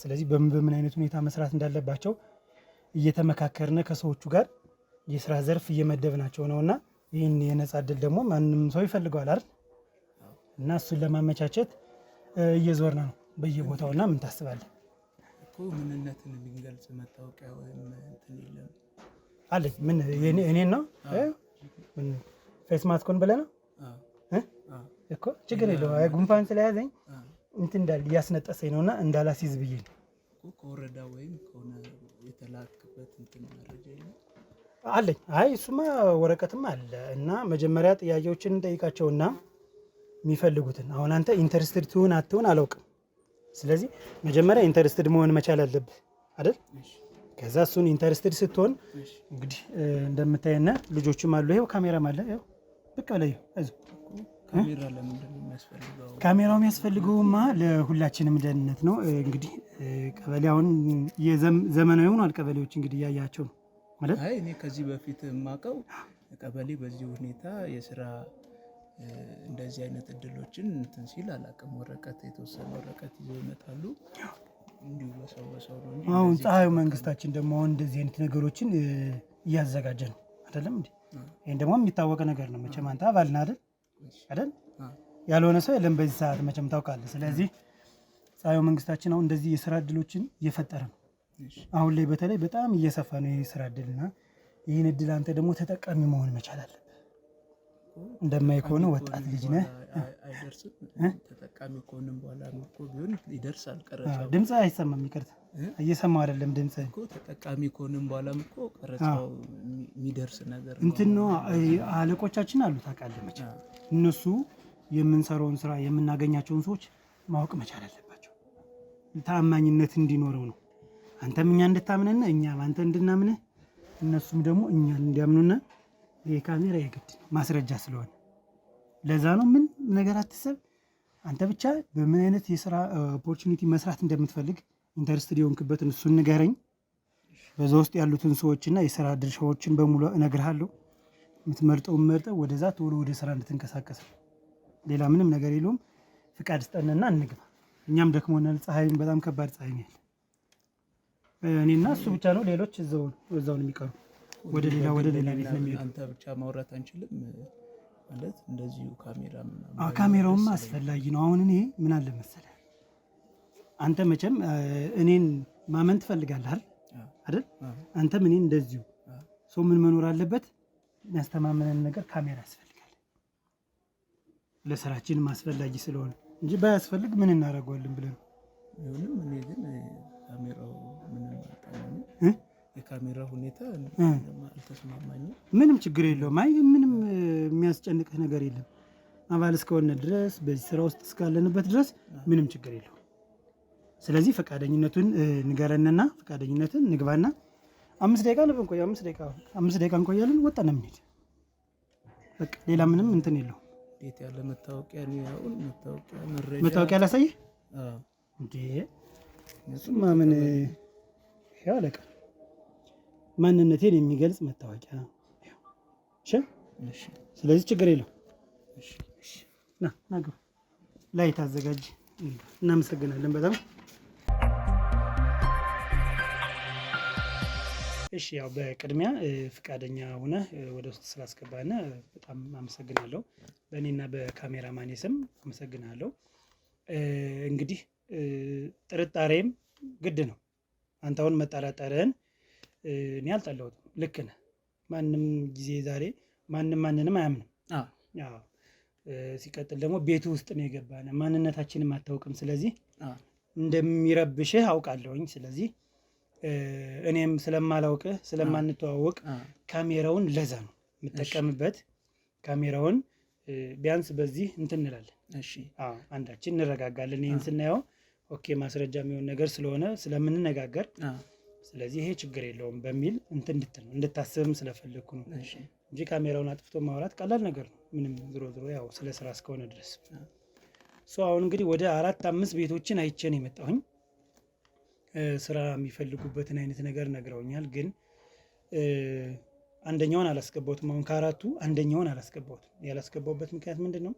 [SPEAKER 2] ስለዚህ በምን አይነት ሁኔታ መስራት እንዳለባቸው እየተመካከርን ከሰዎቹ ጋር የስራ ዘርፍ እየመደብናቸው ነውና ይህን የነጻ እድል ደግሞ ማንም ሰው ይፈልገዋል አይደል? እና እሱን ለማመቻቸት እየዞርን ነው በየቦታውና ምን ታስባለህ?
[SPEAKER 1] እኮ ምንነትን ሊገልጽ መታወቂያ ወይም እንትን የለም
[SPEAKER 2] አለኝ። ምን እኔን ነው ምን ፌስ ማስኮን ብለህ ነው እኮ ችግር የለውም። ጉንፋን ስለያዘኝ እንትን እንዳል እያስነጠሰኝ ነውና እንዳላሲዝ ብዬ ነው
[SPEAKER 1] እኮ ከወረዳ ወይም ከሆነ የተላክበት እንትን መረጃ የለም
[SPEAKER 2] አለኝ። አይ እሱማ ወረቀትም አለ እና መጀመሪያ ጥያቄዎችን እንጠይቃቸውና የሚፈልጉትን አሁን አንተ ኢንተረስትድ ትሁን አትሁን አላውቅም። ስለዚህ መጀመሪያ ኢንተረስትድ መሆን መቻል አለብህ አይደል? ከዛ እሱን ኢንተረስትድ ስትሆን እንግዲህ እንደምታየና ልጆችም አሉ። ይኸው ካሜራም አለ። ይኸው ብቅ በላይ
[SPEAKER 1] ካሜራ ለምንድን ነው የሚያስፈልገው?
[SPEAKER 2] ካሜራው የሚያስፈልገውማ ለሁላችንም ደህንነት ነው። እንግዲህ ቀበሌ አሁን ዘመናዊ ሆኗል። ቀበሌዎች እንግዲህ እያያቸው ነው ማለት።
[SPEAKER 1] አይ እኔ ከዚህ በፊት የማውቀው ቀበሌ በዚህ ሁኔታ የስራ እንደዚህ አይነት እድሎችን እንትን ሲል አላውቅም። ወረቀት የተወሰነ ወረቀት ይዘው ይመጣሉ እንዲሁ በሰው ነው እንጂ።
[SPEAKER 2] አሁን ፀሐዩ መንግስታችን ደግሞ አሁን እንደዚህ አይነት ነገሮችን እያዘጋጀ ነው አይደለም እንዴ? ይሄን ደግሞ የሚታወቅ ነገር ነው መቼም። አንተ አባል ነህ አይደል? ያልሆነ ሰው የለም በዚህ ሰዓት መቼም ታውቃለህ። ስለዚህ ፀሐዩ መንግስታችን አሁን እንደዚህ የስራ እድሎችን እየፈጠረ ነው። አሁን ላይ በተለይ በጣም እየሰፋ ነው የስራ እድልና ይህን እድል አንተ ደግሞ ተጠቃሚ መሆን መቻል አለብህ። እንደማይ ከሆነ ወጣት ልጅ ነህ።
[SPEAKER 1] አይደርስም ተጠቃሚ ከሆነም በኋላ እኮ ቢሆን ይደርሳል። ቀረጻው
[SPEAKER 2] ድምጽ አይሰማም። ይቅርታ እየሰማው አይደለም ድምጽ
[SPEAKER 1] እኮ ተጠቃሚ ከሆነም በኋላም እኮ ቀረጻው የሚደርስ ነገር
[SPEAKER 2] እንትን ነው። አለቆቻችን አሉ ታውቃለህ መቼም እነሱ የምንሰራውን ስራ የምናገኛቸውን ሰዎች ማወቅ መቻል አለባቸው። ታማኝነት እንዲኖረው ነው። አንተም እኛ እንድታምነና እኛም አንተ እንድናምነህ እነሱም ደግሞ እኛን እንዲያምኑና ይሄ ካሜራ የግድ ማስረጃ ስለሆነ ለዛ ነው። ምን ነገር አትሰብ። አንተ ብቻ በምን አይነት የስራ ኦፖርቹኒቲ መስራት እንደምትፈልግ ኢንተረስትድ የሆንክበትን እሱን ንገረኝ። በዛ ውስጥ ያሉትን ሰዎችና የስራ ድርሻዎችን በሙሉ እነግርሃለሁ። የምትመርጠውን መርጠው ወደዛ ቶሎ ወደ ስራ እንድትንቀሳቀስ። ሌላ ምንም ነገር የለውም። ፍቃድ ስጠንና እንግባ። እኛም ደክሞናል። ፀሐይም በጣም ከባድ ፀሐይ ነው ያለ። እኔና እሱ ብቻ ነው። ሌሎች እዛው ነው የሚቀሩ። ወደ ሌላ ቤት ነው የሚሄዱ።
[SPEAKER 1] አንተ ብቻ ማውራት አንችልም ማለት እንደዚሁ ካሜራ ምናምን።
[SPEAKER 2] ካሜራውማ አስፈላጊ ነው። አሁን እኔ ምን አለ መሰለህ አንተ መቼም እኔን ማመን ትፈልጋለህ አይደል? አንተም እኔን እንደዚሁ ሰው ምን መኖር አለበት የሚያስተማመነን ነገር ካሜራ ያስፈልጋል። ለስራችን አስፈላጊ ስለሆነ እንጂ ባያስፈልግ ምን እናደርገዋለን ብለን
[SPEAKER 1] ይሁንም። እኔ ግን ካሜራው ምንም አልጣመኝም። የካሜራ ሁኔታ አልተስማማኝም።
[SPEAKER 2] ምንም ችግር የለውም። አይ ምንም የሚያስጨንቅህ ነገር የለም። አባል እስከሆነ ድረስ በዚህ ስራ ውስጥ እስካለንበት ድረስ ምንም ችግር የለውም። ስለዚህ ፈቃደኝነቱን ንገረንና ፈቃደኝነትን ንግባና 5 ደቂቃ ነው እንቆይ። 5 ደቂቃ እንቆያለን። ወጣን እንሂድ። በቃ ሌላ ምንም እንትን የለውም።
[SPEAKER 1] እንዴት ያለ መታወቂያ ነው? ያው
[SPEAKER 2] መታወቂያ ላሳይህ እንዴ? እሱማ ምን ያው ለቃ ማንነቴን የሚገልጽ መታወቂያ። እሺ ስለዚህ ችግር የለውም። እሺ ና ግባ። ላይ ታዘጋጅ። እናመሰግናለን በጣም። እሺ ያው በቅድሚያ ፍቃደኛ ሆነ ወደ ውስጥ ስላስገባነ በጣም አመሰግናለሁ። በእኔና በካሜራማኔ ስም አመሰግናለሁ። እንግዲህ ጥርጣሬም ግድ ነው። አንተ አሁን መጠራጠርህን እኔ አልጠላሁትም። ልክ ነህ። ማንም ጊዜ ዛሬ ማንንም አያምንም። ሲቀጥል ደግሞ ቤቱ ውስጥ ነው የገባነ፣ ማንነታችንም አታውቅም። ስለዚህ እንደሚረብሽህ አውቃለሁኝ። ስለዚህ እኔም ስለማላውቅህ ስለማንተዋወቅ ካሜራውን ለዛ ነው የምጠቀምበት። ካሜራውን ቢያንስ በዚህ እንትን እንላለን። አንዳችን እንረጋጋለን። ይህን ስናየው ኦኬ ማስረጃ የሚሆን ነገር ስለሆነ ስለምንነጋገር ስለዚህ ይሄ ችግር የለውም በሚል እንድታስብም ስለፈለግኩ ነው እንጂ ካሜራውን አጥፍቶ ማውራት ቀላል ነገር ነው። ምንም ዝሮ ያው ስለ ስራ እስከሆነ ድረስ አሁን እንግዲህ ወደ 4-5 ቤቶችን አይቼ ነው የመጣሁኝ። ስራ የሚፈልጉበትን አይነት ነገር ነግረውኛል። ግን አንደኛውን አላስገባሁትም። አሁን ከአራቱ አንደኛውን አላስገባሁትም። ያላስገባሁበት ምክንያት ምንድን ነው?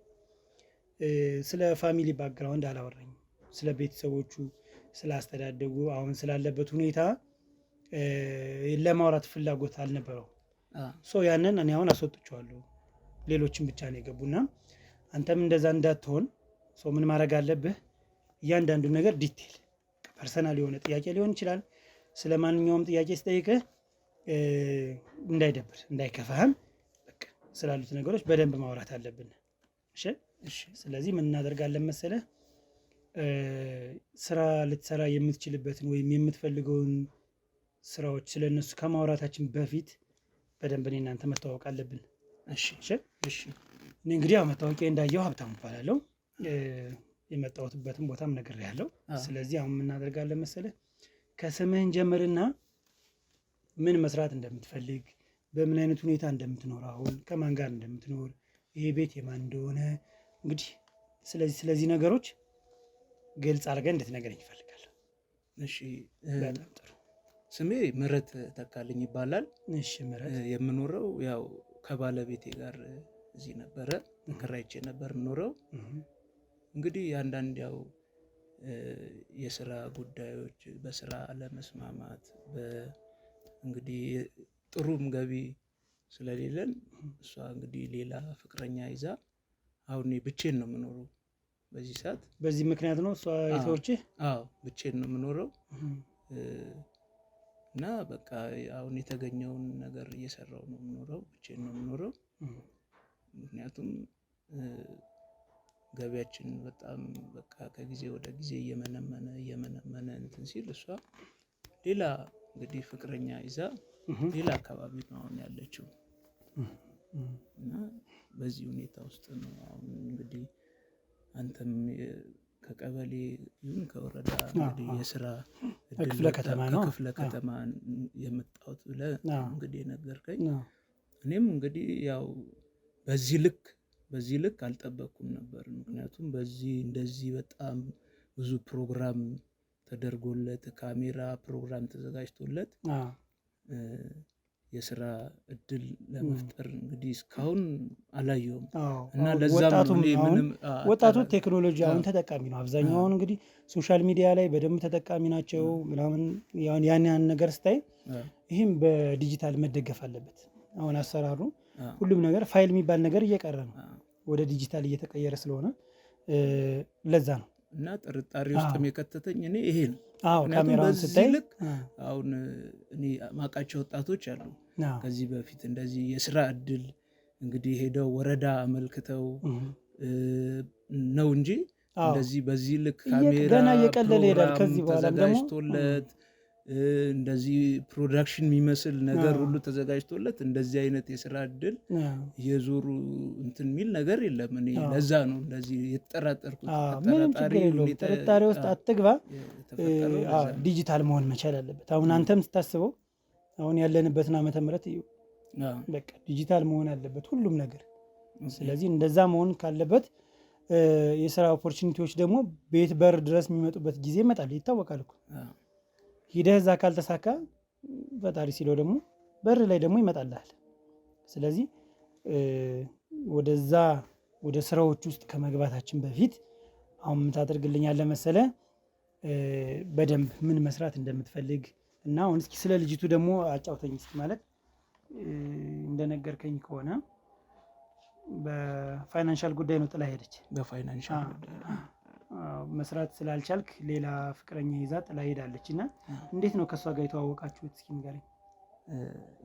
[SPEAKER 2] ስለ ፋሚሊ ባክግራውንድ አላወራኝም። ስለ ቤተሰቦቹ ስላስተዳደጉ አሁን ስላለበት ሁኔታ ለማውራት ፍላጎት አልነበረው። ያንን እኔ አሁን አስወጥቼዋለሁ። ሌሎችም ብቻ ነው የገቡና አንተም እንደዛ እንዳትሆን ምን ማድረግ አለብህ? እያንዳንዱ ነገር ዲቴል ፐርሰናል የሆነ ጥያቄ ሊሆን ይችላል። ስለ ማንኛውም ጥያቄ ስጠይቅህ እንዳይደብር እንዳይከፋህም በቃ ስላሉት ነገሮች በደንብ ማውራት አለብን። እሺ። ስለዚህ ምን እናደርጋለን መሰለህ? ስራ ልትሰራ የምትችልበትን ወይም የምትፈልገውን ስራዎች ስለነሱ ከማውራታችን በፊት በደንብ እኔ እናንተ መተዋወቅ አለብን። እሺ። እኔ እንግዲህ መታወቂያ እንዳየው ሀብታሙ እባላለሁ። የመጣሁበትን ቦታም ነግሬሃለሁ። ስለዚህ አሁን ምን እናደርጋለን መሰለህ? ከስምህን ጀምርና ምን መስራት እንደምትፈልግ፣ በምን አይነት ሁኔታ እንደምትኖር፣ አሁን ከማን ጋር እንደምትኖር፣ ይሄ ቤት የማን እንደሆነ እንግዲህ ስለዚህ ነገሮች ግልጽ አድርገን እንድትነግረኝ እፈልጋለሁ።
[SPEAKER 1] እሺ።
[SPEAKER 2] በጣም ጥሩ።
[SPEAKER 1] ስሜ ምህረት ተካልኝ ይባላል።
[SPEAKER 2] እሺ ምህረት።
[SPEAKER 1] የምኖረው ያው ከባለቤቴ ጋር እዚህ ነበረ ተከራይቼ ነበር የምኖረው። እንግዲህ አንዳንድ ያው የስራ ጉዳዮች በስራ አለመስማማት እንግዲህ ጥሩም ገቢ ስለሌለን እሷ እንግዲህ ሌላ ፍቅረኛ ይዛ አሁን ብቼን ነው የምኖረው በዚህ ሰዓት።
[SPEAKER 2] በዚህ ምክንያት ነው እሷ የተወችህ?
[SPEAKER 1] አዎ ብቼን ነው የምኖረው እና በቃ አሁን የተገኘውን ነገር እየሰራው ነው የምኖረው። ብቼን ነው የምኖረው ምክንያቱም ገቢያችን በጣም በቃ ከጊዜ ወደ ጊዜ እየመነመነ እንትን ሲል እሷ ሌላ እንግዲህ ፍቅረኛ ይዛ ሌላ አካባቢ ነው አሁን ያለችው እና በዚህ ሁኔታ ውስጥ ነው አሁን እንግዲህ አንተም ከቀበሌ ይሁን ከወረዳ እንግዲህ የስራ
[SPEAKER 2] ክፍለ ከተማ ነው
[SPEAKER 1] ክፍለ ከተማ የመጣሁት ብለህ እንግዲህ ነገርከኝ። እኔም እንግዲህ ያው በዚህ ልክ አልጠበቅኩም ነበር። ምክንያቱም እንደዚህ በጣም ብዙ ፕሮግራም ተደርጎለት ካሜራ ፕሮግራም ተዘጋጅቶለት የስራ እድል ለመፍጠር እንግዲህ እስካሁን አላየውም እና ለዛም
[SPEAKER 2] ወጣቱ ቴክኖሎጂ አሁን ተጠቃሚ ነው። አብዛኛው አሁን እንግዲህ ሶሻል ሚዲያ ላይ በደንብ ተጠቃሚ ናቸው ምናምን ያን ነገር ስታይ ይህም በዲጂታል መደገፍ አለበት። አሁን አሰራሩ ሁሉም ነገር ፋይል የሚባል ነገር እየቀረ ነው፣ ወደ ዲጂታል እየተቀየረ ስለሆነ ለዛ ነው
[SPEAKER 1] እና ጥርጣሬ ውስጥ የከተተኝ እኔ ይሄ ነው።
[SPEAKER 2] ካሜራውን ስታይ
[SPEAKER 1] ልክ አሁን እኔ ማቃቸው ወጣቶች አሉ ከዚህ በፊት እንደዚህ የስራ እድል እንግዲህ ሄደው ወረዳ አመልክተው ነው እንጂ እንደዚህ በዚህ ልክ ካሜራ
[SPEAKER 2] እየቀለለ ይሄዳል። ከዚህ በኋላ
[SPEAKER 1] ተዘጋጅቶለት እንደዚህ ፕሮዳክሽን የሚመስል ነገር ሁሉ ተዘጋጅቶለት እንደዚህ አይነት የስራ እድል የዞሩ እንትን የሚል ነገር የለም። እኔ ለዛ ነው እንደዚህ የተጠራጠርኩት።
[SPEAKER 2] ጥርጣሬ ውስጥ አትግባ። ዲጂታል መሆን መቻል አለበት። አሁን አንተም ስታስበው አሁን ያለንበትን ዓመተ ምህረት በቃ ዲጂታል መሆን አለበት ሁሉም ነገር። ስለዚህ እንደዛ መሆን ካለበት የስራ ኦፖርቹኒቲዎች ደግሞ ቤት በር ድረስ የሚመጡበት ጊዜ ይመጣል፣ ይታወቃል እኮ። ሂደህ እዛ ካልተሳካ ፈጣሪ ሲለው ደግሞ በር ላይ ደግሞ ይመጣልሃል። ስለዚህ ወደ ስራዎች ውስጥ ከመግባታችን በፊት አሁን ምን ታደርግልኛለህ መሰለህ? በደንብ ምን መስራት እንደምትፈልግ እና አሁን እስኪ ስለ ልጅቱ ደግሞ አጫውተኝ እስኪ። ማለት እንደነገርከኝ ከሆነ በፋይናንሻል ጉዳይ ነው ጥላ ሄደች።
[SPEAKER 1] በፋይናንሻል ጉዳይ
[SPEAKER 2] መስራት ስላልቻልክ ሌላ ፍቅረኛ ይዛ ጥላ ሄዳለች እና እንዴት ነው ከእሷ ጋር የተዋወቃችሁት? እስኪ ንገረኝ።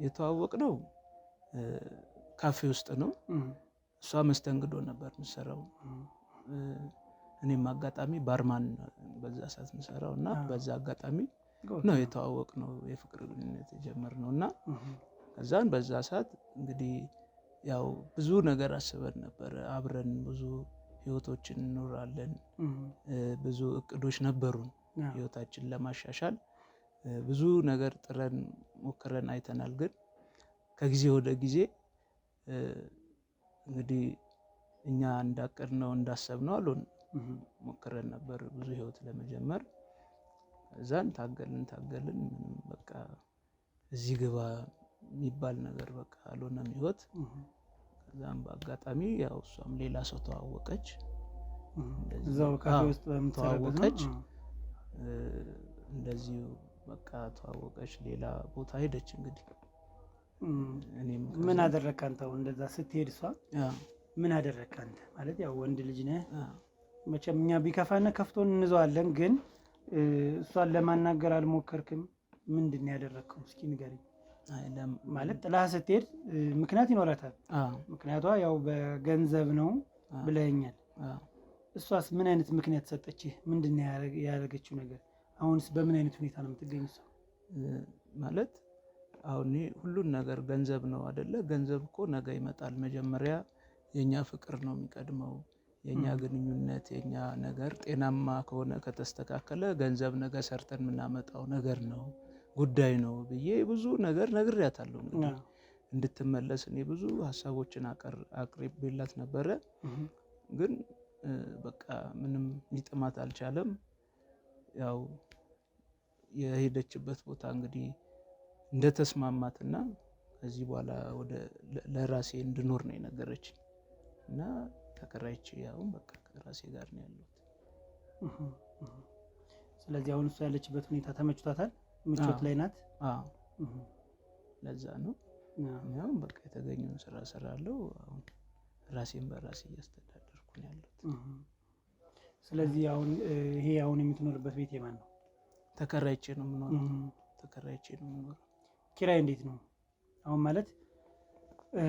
[SPEAKER 1] የተዋወቅነው ካፌ ውስጥ ነው። እሷ መስተንግዶ ነበር የምትሰራው፣ እኔም አጋጣሚ ባርማን በዛ ሰዓት የምሰራው እና በዛ አጋጣሚ ነው የተዋወቅነው፣ የፍቅር ግንኙነት የጀመርነው እና ከዛን በዛ ሰዓት እንግዲህ ያው ብዙ ነገር አስበን ነበር። አብረን ብዙ ህይወቶችን እንኖራለን፣ ብዙ እቅዶች ነበሩን ህይወታችን ለማሻሻል ብዙ ነገር ጥረን ሞክረን አይተናል። ግን ከጊዜ ወደ ጊዜ እንግዲህ እኛ እንዳቀድነው እንዳሰብነው አልሆን ሞክረን ነበር ብዙ ህይወት ለመጀመር። እዛን ታገልን ምንም በቃ እዚህ ግባ የሚባል ነገር በቃ አልሆነም ህይወት። ከዛም በአጋጣሚ ያው እሷም ሌላ ሰው ተዋወቀች፣
[SPEAKER 2] እዛው ካፌ ውስጥ
[SPEAKER 1] ተዋወቀች። እንደዚሁ በቃ ተዋወቀች፣ ሌላ ቦታ ሄደች። እንግዲህ እኔም
[SPEAKER 2] ምን አደረግክ አንተ እንደዛ ስትሄድ? እሷ ምን አደረግክ አንተ? ማለት ያው ወንድ ልጅ ነህ መቼም እኛ ቢከፋና ከፍቶን እንዘዋለን፣ ግን እሷን ለማናገር አልሞከርክም? ምንድን ነው ያደረግከው? እስኪ ንገረኝ። ማለት ጥላ ስትሄድ ምክንያት ይኖራታል። ምክንያቷ ያው በገንዘብ ነው ብለኛል። እሷስ ምን አይነት ምክንያት ሰጠችህ? ምንድን ነው ያደረገችው ነገር? አሁንስ በምን አይነት ሁኔታ ነው የምትገኝ? እሷ
[SPEAKER 1] ማለት አሁን ሁሉን ነገር ገንዘብ ነው አይደለ? ገንዘብ እኮ ነገ ይመጣል። መጀመሪያ የኛ ፍቅር ነው የሚቀድመው፣ የኛ ግንኙነት፣ የኛ ነገር ጤናማ ከሆነ ከተስተካከለ ገንዘብ ነገ ሰርተን የምናመጣው ነገር ነው ጉዳይ ነው ብዬ ብዙ ነገር ነግሬያታለሁ። እንግዲህ እንድትመለስ እኔ ብዙ ሀሳቦችን አቅርቤላት ነበረ፣ ግን በቃ ምንም ሊጥማት አልቻለም። ያው የሄደችበት ቦታ እንግዲህ እንደተስማማትና ከዚህ በኋላ ወደ ለራሴ እንድኖር ነው የነገረችኝ እና ተከራይቼ አሁን በቃ ከራሴ ጋር ነው ያለሁት።
[SPEAKER 2] ስለዚህ አሁን እሷ ያለችበት ሁኔታ ተመችቷታል? ምቾት ላይ ናት?
[SPEAKER 1] ለዛ ነው አሁን በቃ የተገኘውን ስራ እሰራለሁ። አሁን ራሴን በራሴ እያስተዳደርኩ ነው ያለሁት።
[SPEAKER 2] ስለዚህ አሁን ይሄ አሁን የምትኖርበት ቤት የማን ነው?
[SPEAKER 1] ተከራይቼ ነው የምኖረው። ተከራይቼ ነው የምኖረው።
[SPEAKER 2] ኪራይ እንዴት ነው አሁን? ማለት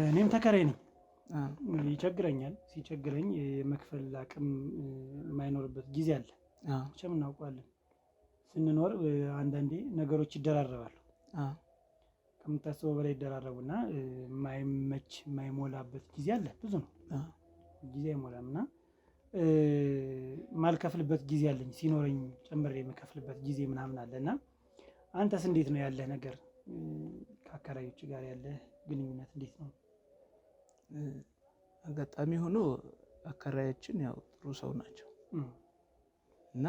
[SPEAKER 2] እኔም ተከራይ ነኝ፣ ይቸግረኛል። ሲቸግረኝ የመክፈል አቅም የማይኖርበት ጊዜ አለ። መቼም እናውቀዋለን። ስንኖር አንዳንዴ ነገሮች ይደራረባሉ፣ ከምታስበው በላይ ይደራረቡና የማይመች የማይሞላበት ጊዜ አለ። ብዙ ነው ጊዜ አይሞላም እና ማልከፍልበት ጊዜ አለኝ። ሲኖረኝ ጨምሬ የምከፍልበት ጊዜ ምናምን አለ እና አንተስ እንዴት ነው ያለህ ነገር? ከአከራዮች ጋር ያለህ ግንኙነት እንዴት ነው?
[SPEAKER 1] አጋጣሚ ሆኖ አከራዮችን ያው ጥሩ ሰው ናቸው እና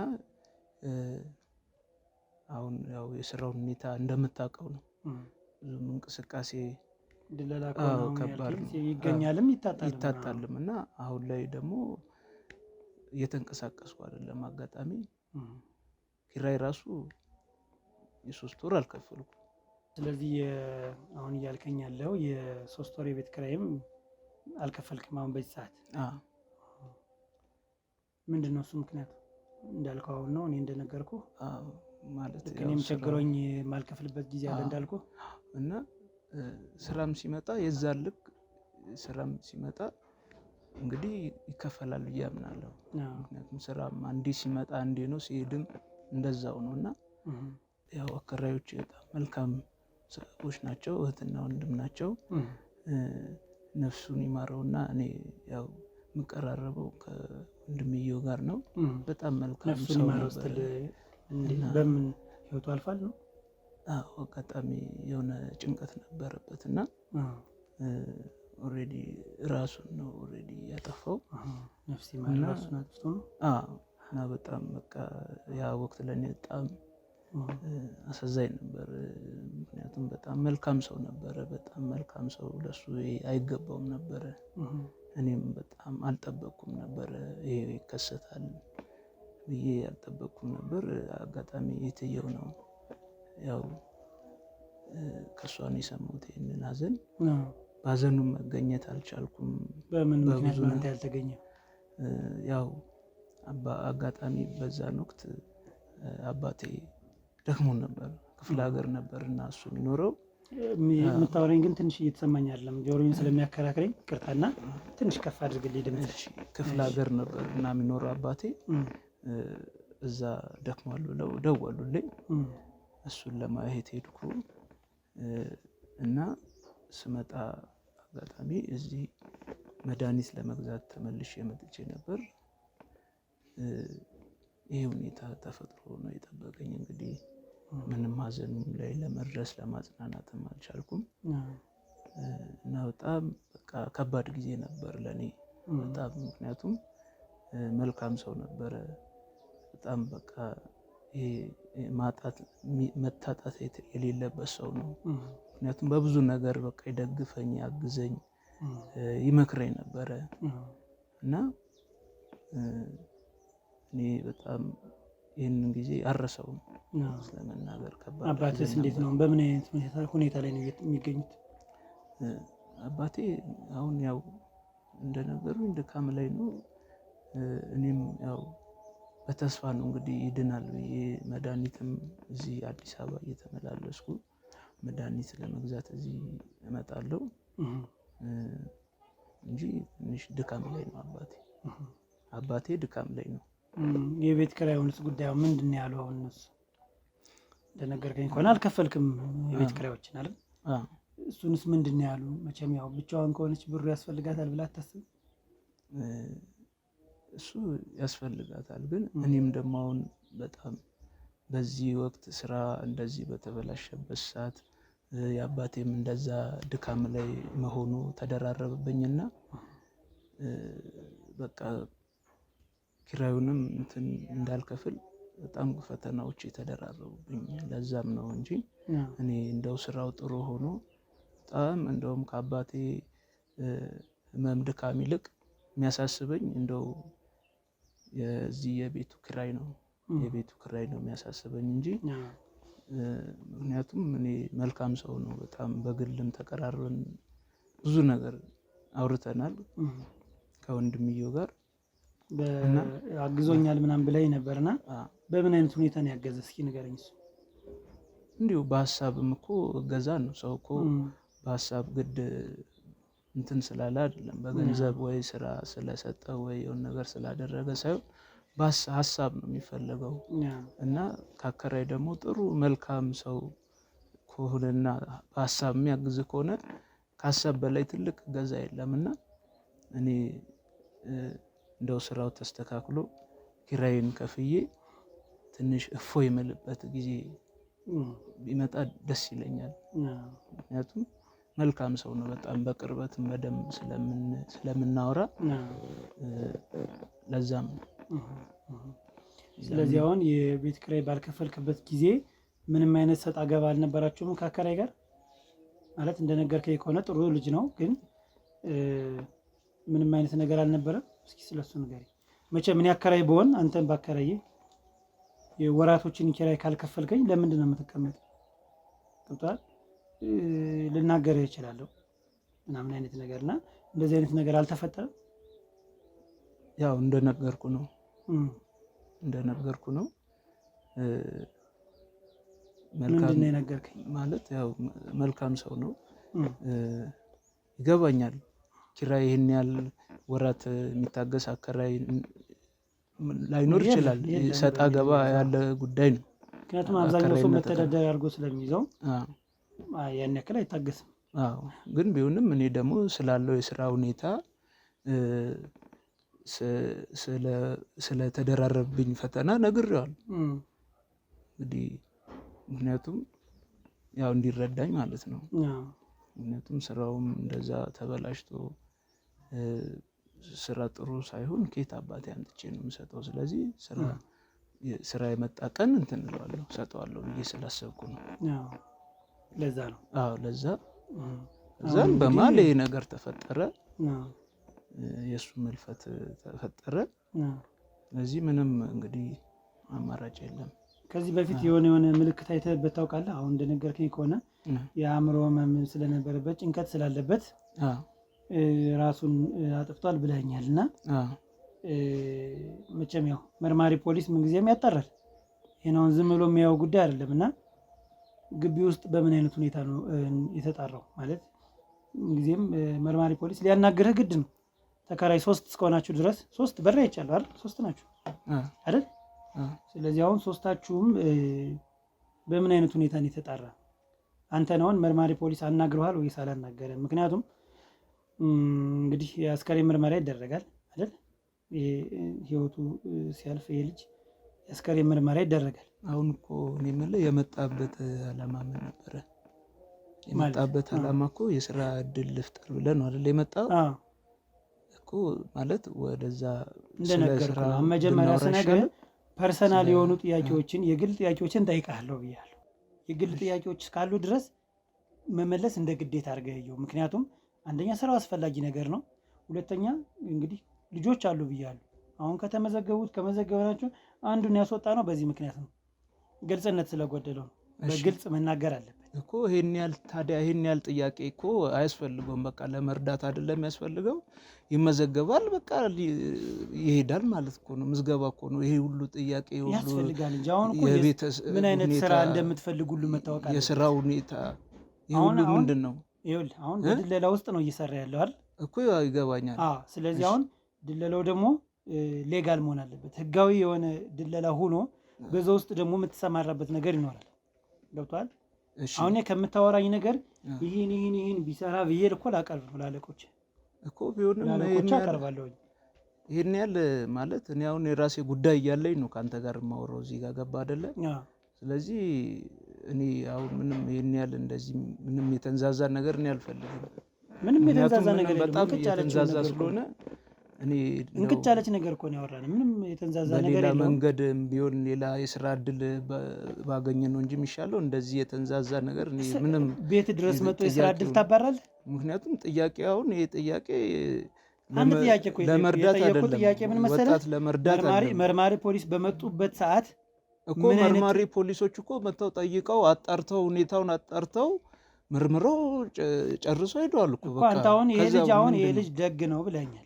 [SPEAKER 1] አሁን ያው የስራውን ሁኔታ እንደምታውቀው ነው። ብዙም እንቅስቃሴ ከባድ ነው፣
[SPEAKER 2] ይገኛልም
[SPEAKER 1] ይታጣልም እና አሁን ላይ ደግሞ እየተንቀሳቀስኩ አይደለም። አጋጣሚ ኪራይ ራሱ የ3 ወር አልከፈልኩም።
[SPEAKER 2] ስለዚህ አሁን እያልከኝ ያለው የ3 ወር የቤት ኪራይም አልከፈልክም አሁን በዚህ ሰዓት? ምንድን ነው እሱ ምክንያቱ? እንዳልከው አሁን ነው እኔ እንደነገርኩ
[SPEAKER 1] ማለት
[SPEAKER 2] እኔም ቸግሮኝ ማልከፍልበት ጊዜ አለ እንዳልኩ
[SPEAKER 1] እና ስራም ሲመጣ የዛን ልክ ስራም ሲመጣ እንግዲህ ይከፈላል ብዬ አምናለሁ። ምክንያቱም ስራም አንዴ ሲመጣ አንዴ ነው፣ ሲሄድም እንደዛው ነው እና ያው አከራዮች በጣም መልካም ሰዎች ናቸው፣ እህትና ወንድም ናቸው። ነፍሱን ይማረውና እኔ ያው የምቀራረበው ከወንድምየው ጋር ነው። በጣም መልካም ሰው ነበር።
[SPEAKER 2] በምን ህይወቱ አልፏል ነው?
[SPEAKER 1] አጋጣሚ የሆነ ጭንቀት ነበረበት እና ኦልሬዲ ራሱን ነው ኦልሬዲ ያጠፋው።
[SPEAKER 2] ነፍስ ይማር ራሱን አጥፍቶ ነው።
[SPEAKER 1] እና በጣም በቃ ያ ወቅት ለኔ በጣም አሳዛኝ ነበር። ምክንያቱም በጣም መልካም ሰው ነበረ፣ በጣም መልካም ሰው፣ ለሱ አይገባውም ነበረ። እኔም በጣም አልጠበቅኩም ነበረ ይሄ ይከሰታል ብዬ አልጠበቅኩም ነበር። አጋጣሚ የትየው ነው ያው ከሷ ነው የሰማሁት ይሄንን ሀዘን። በሀዘኑም መገኘት አልቻልኩም።
[SPEAKER 2] በምን ምክንያት ነው አንተ ያልተገኘው?
[SPEAKER 1] ያው አጋጣሚ በዛን ወቅት አባቴ ደክሞ ነበር፣ ክፍለ ሀገር ነበር እና እሱ የሚኖረው።
[SPEAKER 2] የምታወራኝ ግን ትንሽ እየተሰማኝ አይደለም፣ ጆሮዬን ስለሚያከራክረኝ ቅርታና ትንሽ ከፍ አድርግልኝ ድምፅ።
[SPEAKER 1] ክፍለ ሀገር ነበር እና የሚኖረው አባቴ። እዛ ደክሟል ብለው ደወሉልኝ። እሱን ለማየት ሄድኩ እና ስመጣ አጋጣሚ እዚህ መድኃኒት ለመግዛት ተመልሼ መጥቼ ነበር። ይሄ ሁኔታ ተፈጥሮ ነው የጠበቀኝ። እንግዲህ ምንም ሀዘኑም ላይ ለመድረስ ለማጽናናትም አልቻልኩም እና በጣም በቃ ከባድ ጊዜ ነበር ለኔ በጣም። ምክንያቱም መልካም ሰው ነበረ። በጣም በቃ መታጣት የሌለበት ሰው ነው። ምክንያቱም በብዙ ነገር በቃ ይደግፈኝ፣ ያግዘኝ፣ ይመክረኝ ነበረ እና እኔ በጣም ይህንን ጊዜ አረሰውም ስለመናገር ከባድ።
[SPEAKER 2] አባትስ እንዴት ነው? በምን አይነት ሁኔታ ላይ ነው የሚገኙት?
[SPEAKER 1] አባቴ አሁን ያው እንደነገሩኝ ድካም ላይ ነው። እኔም ያው በተስፋ ነው እንግዲህ ይድናል ብዬ መድኃኒትም እዚህ አዲስ አበባ እየተመላለስኩ መድኃኒት ለመግዛት እዚህ እመጣለሁ እንጂ ትንሽ ድካም ላይ ነው አባቴ ድካም ላይ ነው።
[SPEAKER 2] የቤት ኪራዩንስ ጉዳዩ ምንድን ነው ያለው? አሁን እነሱ እንደነገርከኝ ከሆነ አልከፈልክም የቤት ኪራዮችን አይደል? እሱንስ ምንድን ነው ያሉ? መቼም ያው ብቻዋን ከሆነች ብሩ ያስፈልጋታል ብላ አታስብ?
[SPEAKER 1] እሱ ያስፈልጋታል፣ ግን እኔም ደግሞ አሁን በጣም በዚህ ወቅት ስራ እንደዚህ በተበላሸበት ሰዓት የአባቴም እንደዛ ድካም ላይ መሆኑ ተደራረበብኝና በቃ ኪራዩንም እንትን እንዳልከፍል በጣም ፈተናዎች የተደራረቡብኝ። ለዛም ነው እንጂ እኔ እንደው ስራው ጥሩ ሆኖ በጣም እንደውም ከአባቴ ህመም ድካም ይልቅ የሚያሳስበኝ እንደው የዚህ የቤቱ ኪራይ ነው የሚያሳስበኝ እንጂ ምክንያቱም እኔ መልካም ሰው ነው በጣም በግልም ተቀራርበን ብዙ ነገር አውርተናል ከወንድምየው ጋር
[SPEAKER 2] አግዞኛል ምናምን ብለኝ ነበርና በምን አይነት ሁኔታ ነው ያገዘ? እስኪ ንገረኝ። እሱ
[SPEAKER 1] እንዲሁ በሀሳብም እኮ እገዛ ነው። ሰው እኮ በሀሳብ ግድ እንትን ስላለ አይደለም፣ በገንዘብ ወይ ስራ ስለሰጠ ወይ የሆነ ነገር ስላደረገ ሳይሆን በሀሳብ ነው የሚፈለገው። እና ካከራይ ደግሞ ጥሩ መልካም ሰው ከሆነና በሀሳብ የሚያግዝ ከሆነ ከሀሳብ በላይ ትልቅ እገዛ የለም። እና እኔ እንደው ስራው ተስተካክሎ ኪራይን ከፍዬ ትንሽ እፎይ የምልበት ጊዜ ቢመጣ ደስ ይለኛል። ምክንያቱም መልካም ሰው ነው በጣም በቅርበትም በደንብ ስለምናወራ ለዛም ነው።
[SPEAKER 2] ስለዚህ አሁን የቤት ኪራይ ባልከፈልክበት ጊዜ ምንም አይነት ሰጣ ገባ አልነበራችሁም ከአከራይ ጋር? ማለት እንደነገርከኝ ከሆነ ጥሩ ልጅ ነው፣ ግን ምንም አይነት ነገር አልነበረም? እስኪ ስለሱ ንገረኝ። መቼም ምን ያከራይ በሆን አንተን ባከራዬ የወራቶችን ኪራይ ካልከፈልከኝ ለምንድን ነው የምትቀመጥ? ገብቶሃል? ልናገርህ እችላለሁ ምናምን አይነት ነገርና እንደዚህ አይነት ነገር አልተፈጠረም?
[SPEAKER 1] ያው እንደነገርኩ ነው
[SPEAKER 2] ምንድን ነው የነገርከኝ?
[SPEAKER 1] ማለት ያው መልካም ሰው ነው፣ ይገባኛል። ኪራይ ይህን ያህል ወራት የሚታገስ አከራይ ላይኖር ይችላል። ሰጣ ገባ ያለ ጉዳይ ነው።
[SPEAKER 2] ምክንያቱም አብዛኛው ሰው መተዳደሪያ አድርጎ ስለሚይዘው ያን ያክል አይታገስም።
[SPEAKER 1] ግን ቢሆንም እኔ ደግሞ ስላለው የስራ ሁኔታ ስለተደራረብኝ ፈተና ነግሬዋለሁ። እንግዲህ ምክንያቱም ያው እንዲረዳኝ ማለት ነው። ምክንያቱም ስራውም እንደዛ ተበላሽቶ ስራ ጥሩ ሳይሆን ከየት አባቴ አምጥቼ ነው የምሰጠው? ስለዚህ ስራ የመጣ ቀን እንትን እለዋለሁ ሰጠዋለሁ ብዬ ስላሰብኩ ነው።
[SPEAKER 2] ለዛ ነው።
[SPEAKER 1] እዛም በማል ይሄ ነገር ተፈጠረ፣ የእሱ መልፈት ተፈጠረ። ስለዚህ ምንም እንግዲህ አማራጭ የለም።
[SPEAKER 2] ከዚህ በፊት የሆነ ምልክት አይተህበት ታውቃለህ? አሁን እንደነገርከኝ ከሆነ የአእምሮ ህመም ስለነበረበት ጭንቀት ስላለበት ራሱን አጥፍቷል ብለኸኛል። እና መቼም ያው መርማሪ ፖሊስ ምንጊዜም ያጣራል። ይሄን ዝም ብሎ የሚያየው ጉዳይ አይደለም። እና ግቢ ውስጥ በምን አይነት ሁኔታ ነው የተጣራው? ማለት ምንጊዜም መርማሪ ፖሊስ ሊያናግርህ ግድ ነው። ተከራይ 3 እስከሆናችሁ ድረስ 3 በር አይቻለሁ አይደል? 3 ናችሁ አይደል? ስለዚህ አሁን 3ታችሁም በምን አይነት ሁኔታ ነው የተጣራ? አንተ ነውን መርማሪ ፖሊስ አናግረዋል ወይስ አላናገረም? ምክንያቱም እንግዲህ የአስከሬን ምርመራ ይደረጋል አይደል? ህይወቱ ሲያልፍ ይሄ ልጅ የአስከሬን ምርመራ ይደረጋል።
[SPEAKER 1] አሁን እኮ እኔ የምልህ የመጣበት ዓላማ ምን ነበረ? የመጣበት ዓላማ እኮ የስራ እድል ልፍጠር ብለህ ነው አይደል የመጣው እኮ። ማለት ወደዛ
[SPEAKER 2] እንደነገርኩህ መጀመሪያ ስነግርህ ፐርሰናል የሆኑ ጥያቄዎችን የግል ጥያቄዎችን ጠይቃለሁ ብያለሁ። የግል ጥያቄዎች እስካሉ ድረስ መመለስ እንደ ግዴታ አድርገው። ምክንያቱም አንደኛ ስራው አስፈላጊ ነገር ነው። ሁለተኛ እንግዲህ ልጆች አሉ ብያለሁ። አሁን ከመዘገበናቸው አንዱን ያስወጣ ነው በዚህ ምክንያት ነው። ግልጽነት ስለጎደለው ነው። በግልጽ መናገር አለበት
[SPEAKER 1] እኮ። ይሄን ያህል ጥያቄ እኮ አያስፈልገውም። በቃ ለመርዳት አይደለም የሚያስፈልገው፣ ይመዘገባል፣ በቃ ይሄዳል ማለት እኮ ነው። ምዝገባ እኮ ነው። ይሄ ሁሉ ጥያቄ ሁሉ
[SPEAKER 2] ያስፈልጋል እንጂ አሁን እኮ ምን አይነት ስራ እንደምትፈልጉ ሁሉ መታወቅ አለበት።
[SPEAKER 1] የስራ ሁኔታ ይሄ ሁሉ ምንድን ነው?
[SPEAKER 2] ይኸውልህ አሁን በድለላ ውስጥ ነው እየሰራ ያለው አይደል
[SPEAKER 1] እኮ። ይገባኛል።
[SPEAKER 2] ስለዚህ አሁን ድለላው ደግሞ ሌጋል መሆን አለበት። ህጋዊ የሆነ ድለላ ሆኖ በዛ ውስጥ ደግሞ የምትሰማራበት ነገር ይኖራል። ገብቶሃል? አሁን ከምታወራኝ ነገር ይህን ቢሰራ ብዬ እኮ ላቀርብ ነው ላለቆች
[SPEAKER 1] እኮ። ቢሆንም
[SPEAKER 2] አቀርባለሁ።
[SPEAKER 1] ይህን ያህል ማለት እኔ አሁን የራሴ ጉዳይ እያለኝ ነው ከአንተ ጋር የማወራው። እዚህ ጋር ገባ አይደለ? ስለዚህ እኔ አሁን ምንም ይህን ያህል እንደዚህ ምንም የተንዛዛ ነገር እኔ አልፈልግም።
[SPEAKER 2] ምንም የተንዛዛ ነገር
[SPEAKER 1] በጣም የተንዛዛ ስለሆነ እኔ
[SPEAKER 2] እንቅጭ ያለች ነገር እኮ ነው ያወራን። ምንም የተንዛዛ ነገር
[SPEAKER 1] የለም። በሌላ መንገድ ቢሆን ሌላ የስራ እድል ባገኘ ነው እንጂ የሚሻለው እንደዚህ የተንዛዛ ነገር እኔ ምንም
[SPEAKER 2] ቤት ድረስ መጥቶ የስራ እድል ታባራል።
[SPEAKER 1] ምክንያቱም ጥያቄ አሁን ይሄ ጥያቄ
[SPEAKER 2] አንድ ጥያቄ እኮ
[SPEAKER 1] ለመርዳት አይደለም።
[SPEAKER 2] ጥያቄ ምን መሰለህ?
[SPEAKER 1] ለመርዳት
[SPEAKER 2] መርማሪ ፖሊስ በመጡበት ሰዓት
[SPEAKER 1] እኮ መርማሪ ፖሊሶች እኮ መጥተው ጠይቀው አጣርተው ሁኔታውን አጣርተው ምርምረው ጨርሰው ሄደዋል እኮ። በቃ
[SPEAKER 2] አንተ አሁን ይሄ ልጅ ደግ ነው ብለኛል።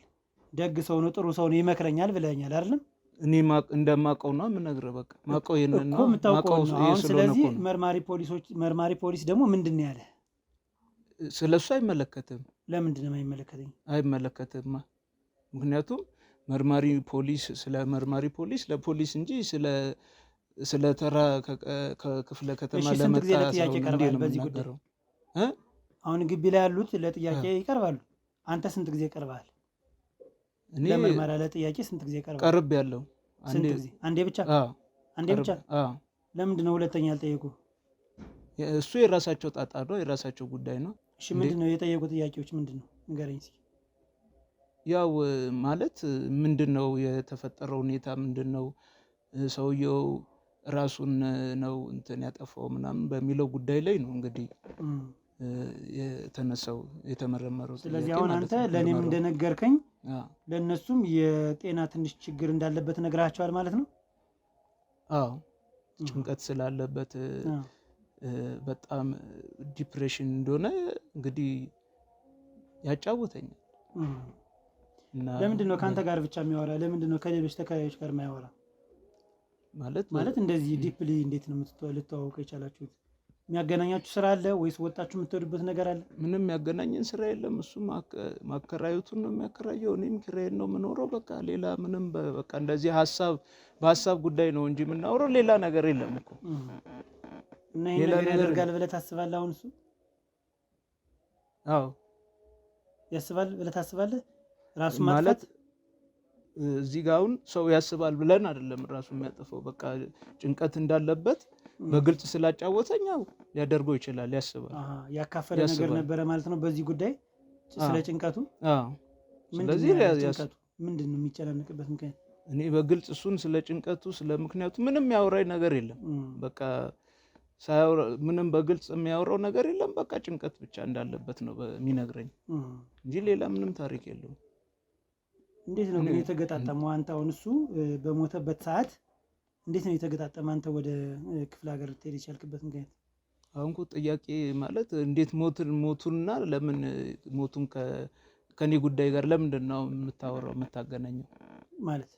[SPEAKER 2] ደግ ሰው ነው፣ ጥሩ ሰው ነው፣ ይመክረኛል ብለኛል አይደለም?
[SPEAKER 1] እኔ እንደማውቀው ነው የምነግርህ። በቃ ማውቀው ይሄንን ነው
[SPEAKER 2] ማውቀው። ስለዚህ መርማሪ ፖሊስ ደግሞ ምንድን ነው ያለ?
[SPEAKER 1] ስለሱ አይመለከትም።
[SPEAKER 2] ለምንድን ነው የማይመለከተኝ?
[SPEAKER 1] አይመለከትማ። ምክንያቱም መርማሪ ፖሊስ ለፖሊስ እንጂ ስለ ተራ ከክፍለ ከተማ ለመጣ
[SPEAKER 2] ጥያቄ ይቀርባል በዚህ ጉዳይ። አሁን ግቢ ላይ ያሉት ለጥያቄ ይቀርባሉ። አንተ ስንት ጊዜ ቀርበሃል? ለምርመራ ለጥያቄ ስንት ጊዜ
[SPEAKER 1] ቀርብ ያለው?
[SPEAKER 2] አንዴ ብቻ። ለምንድን ነው ሁለተኛ ያልጠየቁ?
[SPEAKER 1] እሱ የራሳቸው ጣጣ ነው፣ የራሳቸው ጉዳይ ነው።
[SPEAKER 2] እሺ ምንድን ነው የጠየቁ ጥያቄዎች ምንድን ነው ንገረኝ እስኪ።
[SPEAKER 1] ያው ማለት ምንድን ነው የተፈጠረው ሁኔታ ምንድን ነው፣ ሰውየው ራሱን ነው እንትን ያጠፋው ምናምን በሚለው ጉዳይ ላይ ነው እንግዲህ የተነሳው የተመረመረው።
[SPEAKER 2] ስለዚህ አሁን አንተ ለእኔም እንደነገርከኝ ለእነሱም የጤና ትንሽ ችግር እንዳለበት ነግራቸዋል ማለት ነው?
[SPEAKER 1] አዎ ጭንቀት ስላለበት በጣም ዲፕሬሽን እንደሆነ እንግዲህ ያጫውተኛል።
[SPEAKER 2] ለምንድን ነው ከአንተ ጋር ብቻ የሚያወራ? ለምንድን ነው ከሌሎች ተከራዮች ጋር የማያወራ? ማለት እንደዚህ ዲፕሊ እንዴት ነው ልትተዋወቁ የቻላችሁት? የሚያገናኛችሁ ስራ አለ ወይስ ወጣችሁ የምትወዱበት ነገር አለ?
[SPEAKER 1] ምንም የሚያገናኘን ስራ የለም። እሱ ማከራየቱን ነው የሚያከራየው፣ እኔም ኪራይን ነው የምኖረው። በቃ ሌላ ምንም በቃ እንደዚህ በሀሳብ ጉዳይ ነው እንጂ የምናወራው ሌላ ነገር የለም እኮ።
[SPEAKER 2] እና ይሄን ነገር ያደርጋል ብለህ ታስባለህ? አሁን እሱ
[SPEAKER 1] አዎ
[SPEAKER 2] ያስባል ብለህ ታስባለህ? ራሱ
[SPEAKER 1] ማለት እዚህ ጋር አሁን ሰው ያስባል ብለን አይደለም ራሱ የሚያጠፋው። በቃ ጭንቀት እንዳለበት በግልጽ ስላጫወተኛው ሊያደርገው ይችላል፣ ያስባል።
[SPEAKER 2] ያካፈለ ነገር ነበረ ማለት ነው በዚህ ጉዳይ ስለ ጭንቀቱ።
[SPEAKER 1] ስለዚህ
[SPEAKER 2] ጭንቀቱ ምንድን ነው የሚጨናነቅበት ምክንያት?
[SPEAKER 1] እኔ በግልጽ እሱን ስለ ጭንቀቱ ስለ ምክንያቱ ምንም ያወራኝ ነገር የለም። በቃ ምንም በግልጽ የሚያወራው ነገር የለም። በቃ ጭንቀት ብቻ እንዳለበት ነው የሚነግረኝ እንጂ ሌላ ምንም ታሪክ የለውም።
[SPEAKER 2] እንዴት ነው ግን የተገጣጠመው? አንተ አሁን እሱ በሞተበት ሰዓት እንዴት ነው የተገጣጠመ? አንተ ወደ ክፍለ ሀገር ልትሄድ የቻልክበት ምክንያት?
[SPEAKER 1] አሁን እኮ ጥያቄ ማለት እንዴት ሞቱንና ለምን ሞቱን ከኔ ጉዳይ ጋር ለምንድን ነው የምታወራው የምታገናኘው
[SPEAKER 2] ማለት?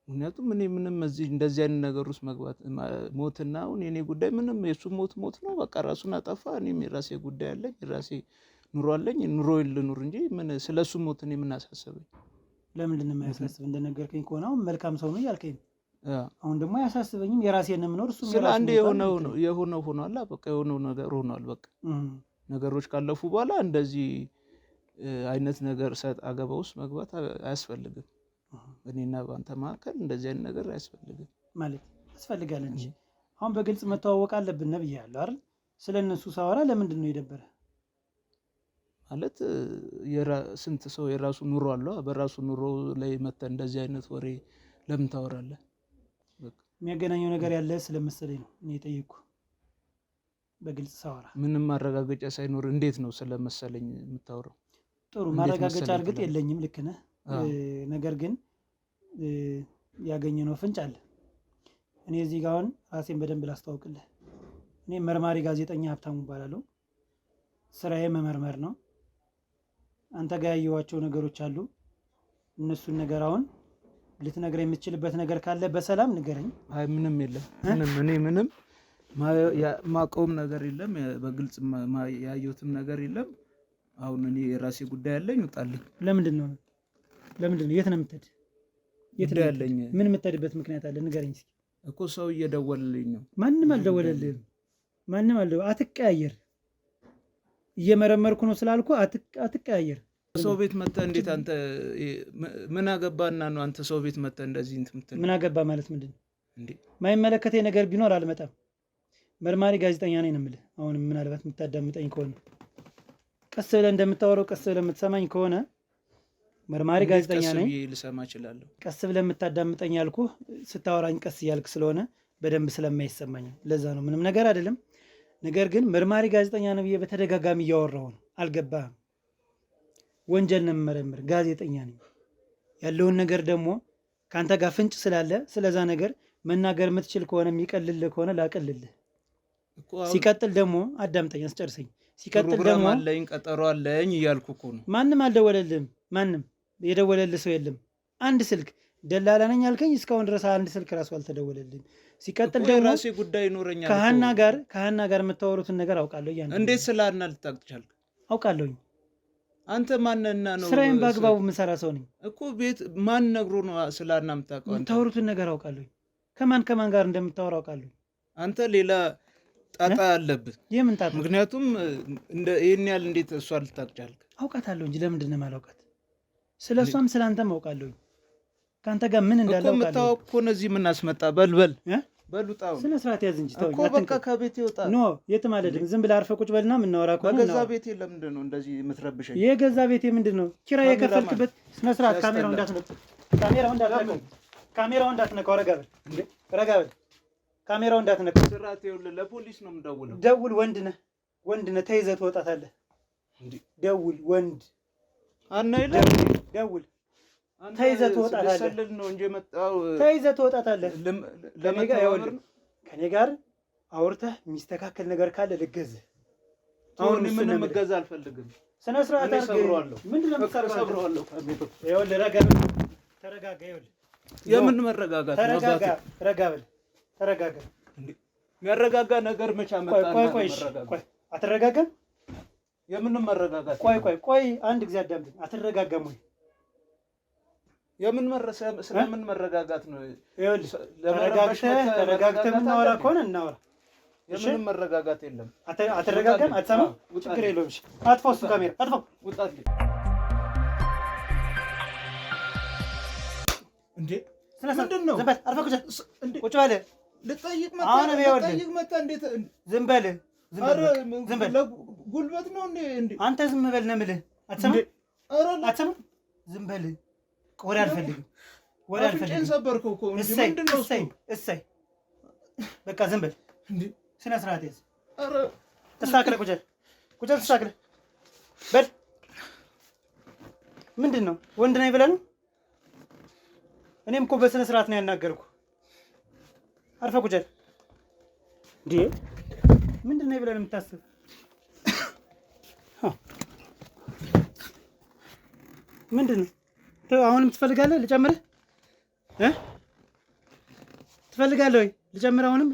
[SPEAKER 1] ምክንያቱም እኔ ምንም እንደዚህ አይነት ነገር ውስጥ መግባት ሞትና አሁን የኔ ጉዳይ ምንም የሱ ሞት ነው። በቃ ራሱን አጠፋ። እኔም የራሴ ጉዳይ አለኝ፣ የራሴ ኑሮ አለኝ። ኑሮዬን ልኑር እንጂ ምን ስለሱ ሞት እኔ ምን አሳሰበኝ?
[SPEAKER 2] ለምንድን ነው የማያሳስብ? እንደነገርከኝ ከሆነ አሁን መልካም ሰው ነው እያልከኝ ነው። አሁን ደግሞ አያሳስበኝም፣ የራሴን የምኖር እሱ
[SPEAKER 1] ስለ አንድ የሆነው ሆኗል። በቃ የሆነው ነገር ሆኗል። በቃ ነገሮች ካለፉ በኋላ እንደዚህ አይነት ነገር ሰጥ አገባ ውስጥ መግባት አያስፈልግም። እኔና በአንተ መካከል እንደዚህ አይነት ነገር አያስፈልግም።
[SPEAKER 2] ማለት ያስፈልጋል እንጂ አሁን በግልጽ መተዋወቅ አለብን ነው ብያለሁ አይደል? ስለነሱ ሳወራ ለምንድን ነው የደበረ?
[SPEAKER 1] ማለት ስንት ሰው የራሱ ኑሮ አለው። በራሱ ኑሮ ላይ መተህ እንደዚህ አይነት ወሬ ለምን ታወራለህ?
[SPEAKER 2] የሚያገናኘው ነገር ያለ ስለመሰለኝ ነው እኔ የጠየኩህ። በግልጽ ሳወራ
[SPEAKER 1] ምንም ማረጋገጫ ሳይኖር እንዴት ነው ስለመሰለኝ የምታወራው?
[SPEAKER 2] ጥሩ ማረጋገጫ እርግጥ የለኝም፣ ልክ ነህ። ነገር ግን ያገኘነው ፍንጭ አለ። እኔ እዚህ ጋር አሁን ራሴን በደንብ ላስተዋውቅልህ። እኔ መርማሪ ጋዜጠኛ ሀብታሙ እባላለሁ። ስራዬ መመርመር ነው። አንተ ጋር ያየኋቸው ነገሮች አሉ። እነሱን ነገር አሁን ልትነግረኝ የምትችልበት ነገር ካለ በሰላም ንገረኝ።
[SPEAKER 1] አይ ምንም የለም። እኔ ምንም ማቀውም ነገር የለም። በግልጽ ያየሁትም ነገር የለም። አሁን እኔ የራሴ ጉዳይ ያለኝ ውጣልኝ።
[SPEAKER 2] ለምንድን ነው የት ነው የምትሄድ?
[SPEAKER 1] ጉዳይ ያለኝ።
[SPEAKER 2] ምን የምትሄድበት ምክንያት አለ? ንገረኝ እስኪ።
[SPEAKER 1] እኮ ሰው እየደወለልኝ ነው።
[SPEAKER 2] ማንም አልደወለልህም። አትቀያየር። እየመረመርኩ ነው ስላልኩ አትቀያየር።
[SPEAKER 1] ሰው ቤት መጥተህ እንዴት አንተ ምን አገባና ነው አንተ ሰው ቤት መጥተህ እንደዚህ እንትን የምትለው?
[SPEAKER 2] ምን አገባ ማለት ምንድን ነው እንዴ? ማይመለከተኝ ነገር ቢኖር አልመጣም። መርማሪ ጋዜጠኛ ነኝ ነው የምልህ። አሁን ምናልባት የምታዳምጠኝ ከሆነ ቀስ ብለህ እንደምታወራው ቀስ ብለህ የምትሰማኝ ከሆነ መርማሪ ጋዜጠኛ ነኝ
[SPEAKER 1] ልሰማ እችላለሁ።
[SPEAKER 2] ቀስ ብለህ የምታዳምጠኝ ያልኩህ ስታወራኝ ቀስ እያልክ ስለሆነ በደንብ ስለማይሰማኝ ለዛ ነው። ምንም ነገር አይደለም። ነገር ግን መርማሪ ጋዜጠኛ ነው ብዬ በተደጋጋሚ እያወራሁ ነው። አልገባህም? ወንጀል ነው የምመረምር፣ ጋዜጠኛ ነኝ። ያለውን ነገር ደግሞ ከአንተ ጋር ፍንጭ ስላለ ስለዛ ነገር መናገር የምትችል ከሆነ የሚቀልልህ ከሆነ ላቀልልህ። ሲቀጥል ደግሞ አዳምጠኝ፣ አስጨርሰኝ። ሲቀጥል ደግሞ
[SPEAKER 1] አለኝ ቀጠሮ አለኝ እያልኩ እኮ ነው።
[SPEAKER 2] ማንም አልደወለልህም። ማንም የደወለልህ ሰው የለም። አንድ ስልክ ደላላ ነኝ አልከኝ፣ እስካሁን ድረስ አንድ ስልክ ራሱ አልተደወለልህም። ሲቀጥል ደግሞ
[SPEAKER 1] ራሴ ጉዳይ ይኖረኛል።
[SPEAKER 2] ከሀና ጋር የምታወሩትን ነገር አውቃለሁ።
[SPEAKER 1] እንዴት ስለ ሀና ልታውቅ ቻልክ?
[SPEAKER 2] አውቃለሁኝ።
[SPEAKER 1] አንተ ማንና ነው?
[SPEAKER 2] ስራዬን በአግባቡ የምሰራ ሰው ነኝ
[SPEAKER 1] እኮ። ቤት ማን ነግሮ ነው ስለ ሀና የምታውቀው?
[SPEAKER 2] የምታወሩትን ነገር አውቃለሁኝ። ከማን ጋር እንደምታወራ አውቃለሁ።
[SPEAKER 1] አንተ ሌላ ጣጣ አለብህ።
[SPEAKER 2] የምን ጣጣ?
[SPEAKER 1] ምክንያቱም ይህን ያህል እንዴት እሷ ልታውቅ ቻልክ?
[SPEAKER 2] አውቃታለሁ እንጂ ለምንድን ነው የማላውቃት? ስለ እሷም ስለ አንተም አውቃለሁኝ። ከአንተ ጋር ምን እንዳለ አውቃለሁ።
[SPEAKER 1] የምታወቅ ከሆነ እዚህ ምን አስመጣ? በልበል በሉጣው
[SPEAKER 2] ስነ ስርዓት ያዝ እንጂ ተው።
[SPEAKER 1] በቃ ከቤት ይወጣ።
[SPEAKER 2] ኖ የትም አልሄድም። ዝም ብለህ አርፈህ ቁጭ በልና የምናወራ ከሆነ
[SPEAKER 1] በገዛ ቤቴ ለምንድን ነው እንደዚህ የምትረብሸኝ?
[SPEAKER 2] የገዛ ቤቴ ምንድን ነው? ኪራይ የከፈልክበት። ስነ ስርዓት። ካሜራው እንዳትነካው። ረጋ በል። ካሜራው እንዳትነካው።
[SPEAKER 1] ስርዓት። ይኸውልህ ለፖሊስ ነው የምደውለው።
[SPEAKER 2] ደውል። ወንድ ነህ፣ ተይዘህ ትወጣታለህ። ደውል። ወንድ ደውል። ተይዘህ ትወጣታለህ
[SPEAKER 1] ነው እንጂ የመጣው
[SPEAKER 2] ተይዘህ ትወጣታለህ። ከኔ ጋር አውርተህ የሚስተካከል ነገር ካለ ልገዝህ።
[SPEAKER 1] አሁን ምንም እገዛ አልፈልግም።
[SPEAKER 2] ስነ ስርዓት አድርገህ ምንድን ነው የምትሰራው? ይኸውልህ ተረጋጋ። ይኸውልህ
[SPEAKER 1] የምን መረጋጋት?
[SPEAKER 2] ረጋ በል። ተረጋጋ።
[SPEAKER 1] የሚያረጋጋ ነገር መቼ አመጣ?
[SPEAKER 2] ቆይ አትረጋጋም?
[SPEAKER 1] የምን መረጋጋት?
[SPEAKER 2] ቆይ አንድ ጊዜ አዳምጠኝ። አትረጋጋም ወይ?
[SPEAKER 1] ስለምን መረጋጋት ነው?
[SPEAKER 2] ተረጋግተህ የምናወራ ከሆነ እናወራ።
[SPEAKER 1] የምንም መረጋጋት የለም።
[SPEAKER 2] አትረጋጋም? አትሰማም? ችግር የለውም። አጥፋው፣ እሱ ካሜራ አጥፋው።
[SPEAKER 1] ውጣልኝ እንዴ! ምንድን ነው?
[SPEAKER 2] ዝም በል። አርፈህ ቁጭ በል።
[SPEAKER 1] ልጠይቅ መጣ። እንዴት?
[SPEAKER 2] ዝም በል።
[SPEAKER 1] ጉልበት ነው እንዴ?
[SPEAKER 2] አንተ ዝም በል ነው የምልህ። አትሰማም? ዝም በል። ወሬ አልፈልግም።
[SPEAKER 1] ሰበርከው እኮ። ምንድን ነው?
[SPEAKER 2] እሰይ በቃ ዝም በል። ስነ ስርዓት ያዝ። ተስተካክለህ ቁጭ በል። ተስተካክለህ በል። ምንድን ነው? ወንድ ነኝ ብለህ ነው? እኔም እኮ በስነ ስርዓት ነው ያናገርኩህ። አርፈህ ቁጭ በል። እንዴ ምንድን ነው ብለህ ነው የምታስብ? ምንድን ነው አሁንም ትፈልጋለህ? ልጨምርህ? ትፈልጋለህ ወይ ልጨምርህ? አሁንም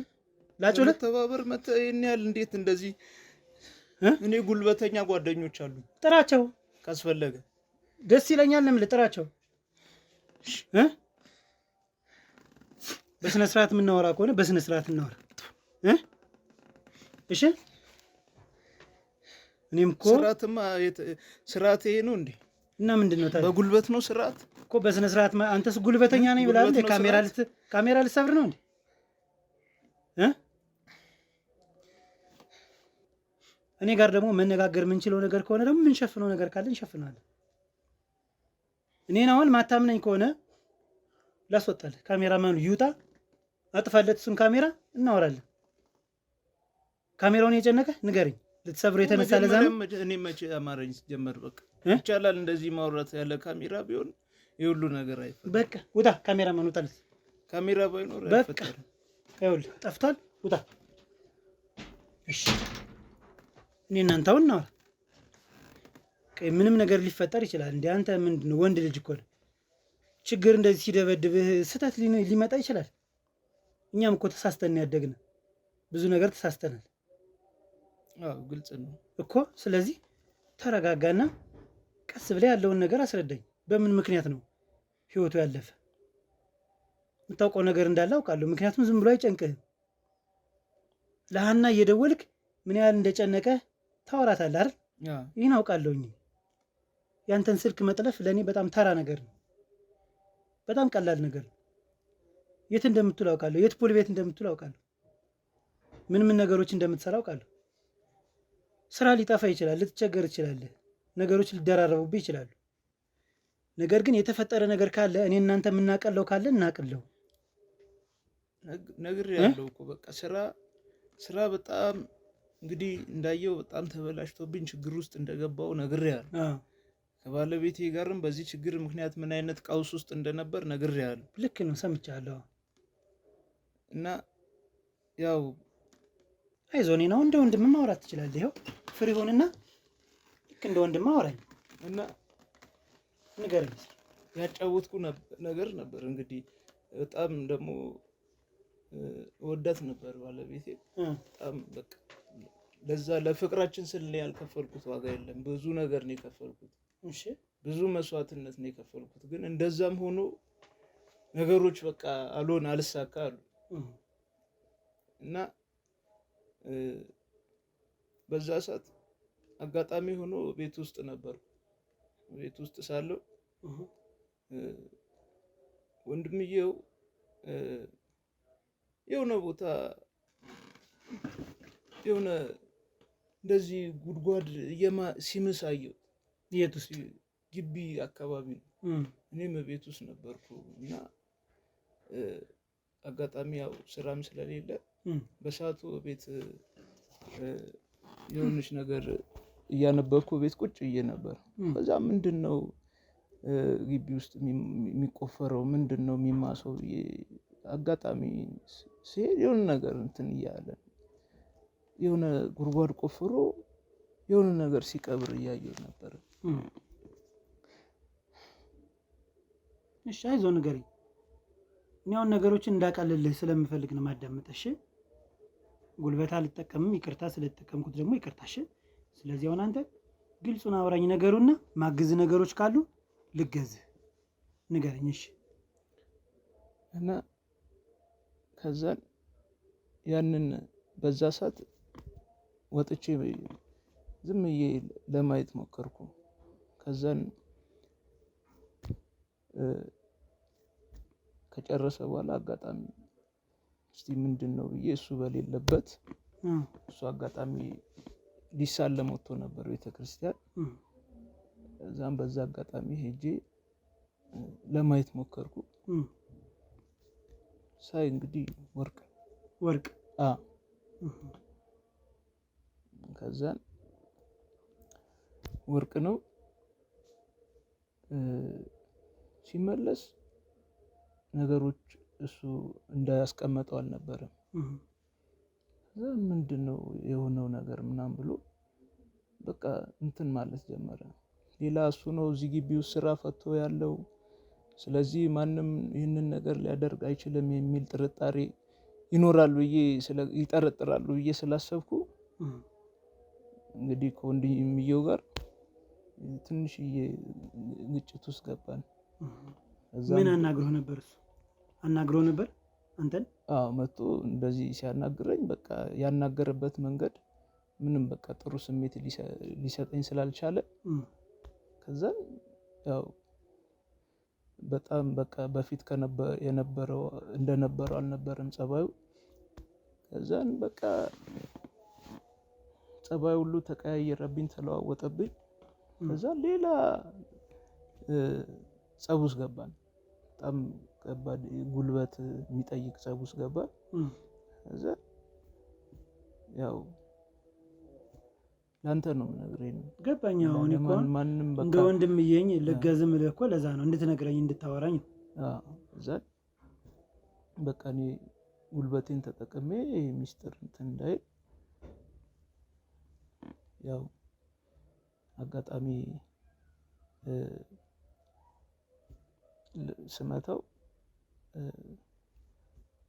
[SPEAKER 2] ላጩልህ?
[SPEAKER 1] ተባበር መተህ ይሄን ያህል እንዴት እንደዚህ? እኔ ጉልበተኛ ጓደኞች አሉ።
[SPEAKER 2] ጥራቸው
[SPEAKER 1] ካስፈለገ።
[SPEAKER 2] ደስ ይለኛል ነው የምልህ። ጥራቸው። በስነ ስርዓት የምናወራ ከሆነ በስነ ስርዓት እናወራ። እሺ እኔም እኮ
[SPEAKER 1] ስርዓት ይሄ ነው እንዴ?
[SPEAKER 2] እና ምንድን ነው ታዲያ?
[SPEAKER 1] በጉልበት ነው ስርዓት
[SPEAKER 2] እኮ በስነ ስርዓት። አንተስ ጉልበተኛ ነኝ ብለሃል። ካሜራ ልትሰብር ነው እንዴ? እኔ ጋር ደግሞ መነጋገር የምንችለው ነገር ከሆነ ደግሞ የምንሸፍነው ነገር ካለ እንሸፍናለን። እኔን አሁን ማታምነኝ ከሆነ ላስወጣልህ። ካሜራማኑ ይውጣ፣ አጥፋለት እሱን ካሜራ እናወራለን። ካሜራውን የጨነቀ ንገረኝ። ልትሰብሮ የተነሳ ለዛ ነው።
[SPEAKER 1] እኔ መቼ አማረኝ ጀመር። በቃ ይቻላል እንደዚህ ማውራት ያለ ካሜራ ቢሆን የሁሉ ነገር አይፈጠርም።
[SPEAKER 2] በቃ ውጣ። ካሜራ ማን ውጣልስ?
[SPEAKER 1] ካሜራ ባይኖር
[SPEAKER 2] በቃ ይኸውልህ ጠፍቷል። ውጣ። እሺ እኔ እናንተ አሁን እናወራ። ምንም ነገር ሊፈጠር ይችላል። እንደ አንተ ምንድን ነው ወንድ ልጅ እኮ ነው። ችግር እንደዚህ ሲደበድብህ ስህተት ሊመጣ ይችላል። እኛም እኮ ተሳስተን ያደግን ብዙ ነገር ተሳስተናል።
[SPEAKER 1] ግልጽ ነው
[SPEAKER 2] እኮ። ስለዚህ ተረጋጋና ቀስ ብለህ ያለውን ነገር አስረዳኝ። በምን ምክንያት ነው ህይወቱ ያለፈ? የምታውቀው ነገር እንዳለ አውቃለሁ። ምክንያቱም ዝም ብሎ አይጨንቅህም። ለሀና እየደወልክ ምን ያህል እንደጨነቀ ታወራታለህ አይደል? ይህን አውቃለሁኝ። ያንተን ስልክ መጥለፍ ለእኔ በጣም ተራ ነገር ነው። በጣም ቀላል ነገር ነው። የት እንደምትውል አውቃለሁ። የት ፖል ቤት እንደምትውል አውቃለሁ። ምን ነገሮች እንደምትሰራ አውቃለሁ። ስራ ሊጠፋ ይችላል። ልትቸገር ይችላለህ። ነገሮች ሊደራረቡብህ ይችላሉ። ነገር ግን የተፈጠረ ነገር ካለ እኔ እናንተ የምናቀለው ካለ እናቅለው።
[SPEAKER 1] ነግሬሃለሁ እኮ በቃ ስራ በጣም እንግዲህ እንዳየው በጣም ተበላሽቶብኝ ችግር ውስጥ እንደገባው ነግሬሃለሁ። ከባለቤቴ ጋርም በዚህ ችግር ምክንያት ምን አይነት ቀውስ ውስጥ እንደነበር ነግሬሃለሁ።
[SPEAKER 2] ልክ ነው፣ ሰምቻለሁ።
[SPEAKER 1] እና ያው
[SPEAKER 2] አይዞህ፣ እኔን አሁን እንደ ወንድም ማውራት ትችላለህ። ይኸው ፍሪ ሆንና ልክ እንደ ወንድም አውራኝ
[SPEAKER 1] እና
[SPEAKER 2] ንገረኝ።
[SPEAKER 1] ያጫወትኩ ነገር ነበር እንግዲህ በጣም ደግሞ ወዳት ነበር ባለቤቴ። በጣም በቃ ለዛ ለፍቅራችን ስል ያልከፈልኩት ዋጋ የለም። ብዙ ነገር ነው የከፈልኩት።
[SPEAKER 2] እሺ
[SPEAKER 1] ብዙ መስዋዕትነት ነው የከፈልኩት። ግን እንደዛም ሆኖ ነገሮች በቃ አልሳካ አሉ እና በዛ ሰዓት አጋጣሚ ሆኖ ቤት ውስጥ ነበር። ቤት ውስጥ ሳለው ወንድምየው የሆነ ቦታ የሆነ እንደዚህ ጉድጓድ ሲምስ አየሁ።
[SPEAKER 2] የት ውስጥ?
[SPEAKER 1] ግቢ አካባቢ ነው። እኔም ቤት ውስጥ ነበርኩ እና አጋጣሚ ያው ስራም ስለሌለ በሰዓቱ ቤት የሆነች ነገር እያነበብኩ ቤት ቁጭ ብዬ ነበር። ከዛ ምንድን ነው ግቢ ውስጥ የሚቆፈረው ምንድን ነው የሚማሰው? አጋጣሚ ሲሄድ የሆነ ነገር እንትን እያለ የሆነ ጉድጓድ ቆፍሮ የሆነ ነገር ሲቀብር እያየሁ ነበር።
[SPEAKER 2] እሺ አይዞህ ንገረኝ። እኔ አሁን ነገሮችን እንዳቃልልህ ስለምፈልግ ነው ማዳመጥ። እሺ ጉልበት አልጠቀምም። ይቅርታ ስለተጠቀምኩት ደግሞ ይቅርታ። እሺ ስለዚህ አሁን አንተ ግልጹን አውራኝ ነገሩና ማግዝ ነገሮች ካሉ ልገዝህ ንገረኝ። እሺ
[SPEAKER 1] እና ከዛን ያንን በዛ ሰዓት ወጥቼ ዝም ብዬ ለማየት ሞከርኩ። ከዛን ከጨረሰ በኋላ አጋጣሚ እስቲ ምንድን ነው ብዬ እሱ በሌለበት እሱ አጋጣሚ ሊሳለም ወጥቶ ነበር ቤተክርስቲያን። እዛም በዛ አጋጣሚ ሄጄ ለማየት ሞከርኩ። ሳይ እንግዲህ ወርቅ ከዛን ወርቅ ነው። ሲመለስ ነገሮች እሱ እንዳያስቀመጠው አልነበረም። ምንድን ነው የሆነው ነገር ምናምን ብሎ በቃ እንትን ማለት ጀመረ። ሌላ እሱ ነው እዚህ ግቢ ውስጥ ስራ ፈቶ ያለው፣ ስለዚህ ማንም ይህንን ነገር ሊያደርግ አይችልም የሚል ጥርጣሬ ይኖራል ብዬ ይጠረጥራሉ ብዬ ስላሰብኩ እንግዲህ ከወንድምየው ጋር ትንሽዬ ግጭት ውስጥ ገባን።
[SPEAKER 2] ምን አናግሮ ነበር? እሱ አናግሮ ነበር አንተን?
[SPEAKER 1] አዎ መጥቶ እንደዚህ ሲያናግረኝ በቃ ያናገረበት መንገድ ምንም በቃ ጥሩ ስሜት ሊሰጠኝ ስላልቻለ ከዛን ያው በጣም በቃ በፊት የነበረው እንደነበረው አልነበረም ጸባዩ። ከዛን በቃ ጸባዩ ሁሉ ተቀያየረብኝ፣ ተለዋወጠብኝ። ከዛ ሌላ ጸብ ውስጥ ገባን። በጣም ከባድ ጉልበት የሚጠይቅ ጸብ ውስጥ ገባ። እዛ ያው ላንተ ነው የምነግርህ ነው
[SPEAKER 2] ገባኝ። አሁን እኮ
[SPEAKER 1] ማንም በቃ
[SPEAKER 2] እንደ ወንድምዬኝ ልገዝም ልህ እኮ ለዛ ነው እንድትነግረኝ እንድታወራኝ።
[SPEAKER 1] እዛ በቃ እኔ ጉልበቴን ተጠቅሜ ሚስጥር እንትን እንዳይል ያው አጋጣሚ ስመታው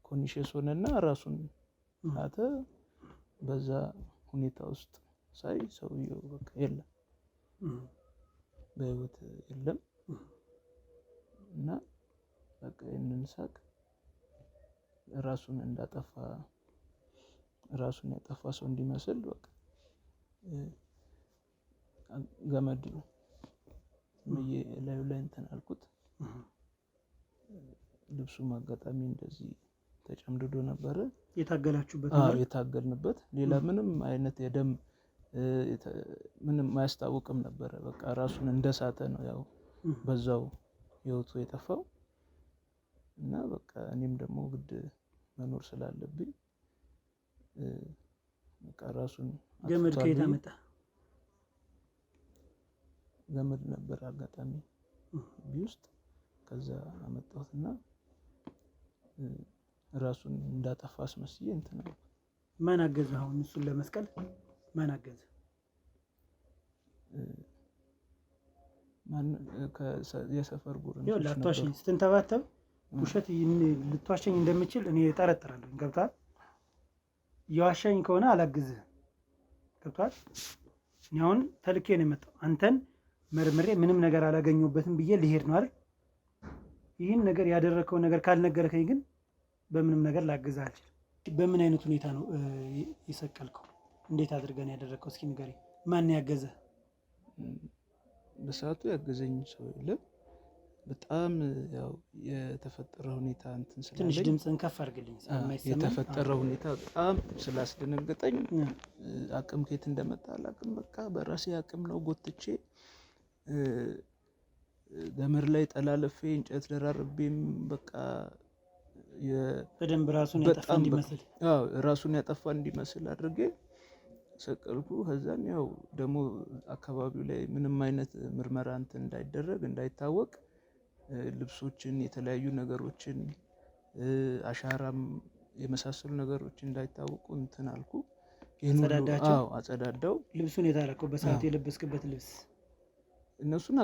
[SPEAKER 1] ኮንሺየስ ሆነና ራሱን ሳተ። በዛ ሁኔታ ውስጥ ሳይ ሰውየው በቃ የለም በህይወት የለም። እና በቃ ይህንን ሳቅ ራሱን እንዳጠፋ ራሱን ያጠፋ ሰው እንዲመስል በቃ ገመድ ላዩ ላይ እንትን አልኩት። ልብሱም አጋጣሚ እንደዚህ ተጨምድዶ ነበረ።
[SPEAKER 2] የታገላችሁበት?
[SPEAKER 1] የታገልንበት። ሌላ ምንም አይነት የደም ምንም አያስታውቅም ነበረ። በቃ ራሱን እንደሳተ ነው ያው በዛው ህይወቱ የጠፋው። እና በቃ እኔም ደግሞ ግድ መኖር ስላለብኝ በቃ ራሱን
[SPEAKER 2] ገመድ ከየት አመጣ?
[SPEAKER 1] ገመድ ነበር አጋጣሚ ግቢ ውስጥ። ከዛ አመጣሁትና ራሱን እንዳጠፋ አስመስዬ እንትን ነው።
[SPEAKER 2] ማን አገዘ? አሁን እሱን ለመስቀል ማን አገዘ?
[SPEAKER 1] የሰፈር ጉርምሶች
[SPEAKER 2] ነበሩ። ላትዋሸኝ ስትንተባተብ ውሸት ልትዋሸኝ እንደምችል እኔ እጠረጥራለሁ። ገብቶሃል? የዋሸኝ ከሆነ አላግዝህም። ገብቶሃል? እኔ አሁን ተልኬ ነው የመጣው አንተን መርምሬ ምንም ነገር አላገኘሁበትም ብዬ ልሄድ ነው አይደል? ይህን ነገር ያደረከውን ነገር ካልነገርከኝ ግን በምንም ነገር ላግዝህ አልችልም። በምን አይነት ሁኔታ ነው የሰቀልከው? እንዴት አድርገህ ነው ያደረከው? እስኪ ንገረኝ። ማን ያገዘህ?
[SPEAKER 1] በሰዓቱ ያገዘኝ ሰው የለም። በጣም ያው የተፈጠረ ሁኔታ እንትን ስላለኝ
[SPEAKER 2] ትንሽ ድምፅህን ከፍ አድርግልኝ ስለማይሰማኝ።
[SPEAKER 1] የተፈጠረ ሁኔታ በጣም ስላስደነገጠኝ አቅም ከየት እንደመጣ አላቅም። በቃ በራሴ አቅም ነው ጎትቼ ገመድ ላይ ጠላለፌ እንጨት ደራርቤም በቃ
[SPEAKER 2] በደንብ ራሱን ያጠፋ እንዲመስል
[SPEAKER 1] ራሱን ያጠፋ እንዲመስል አድርጌ ሰቀልኩ። ከዛን ያው ደግሞ አካባቢው ላይ ምንም አይነት ምርመራ እንትን እንዳይደረግ እንዳይታወቅ ልብሶችን፣ የተለያዩ ነገሮችን፣ አሻራም የመሳሰሉ ነገሮችን እንዳይታወቁ እንትን አልኩ። አጸዳዳው።
[SPEAKER 2] ልብሱን የታረከው በሰዓቱ የለበስክበት ልብስ
[SPEAKER 1] እነሱን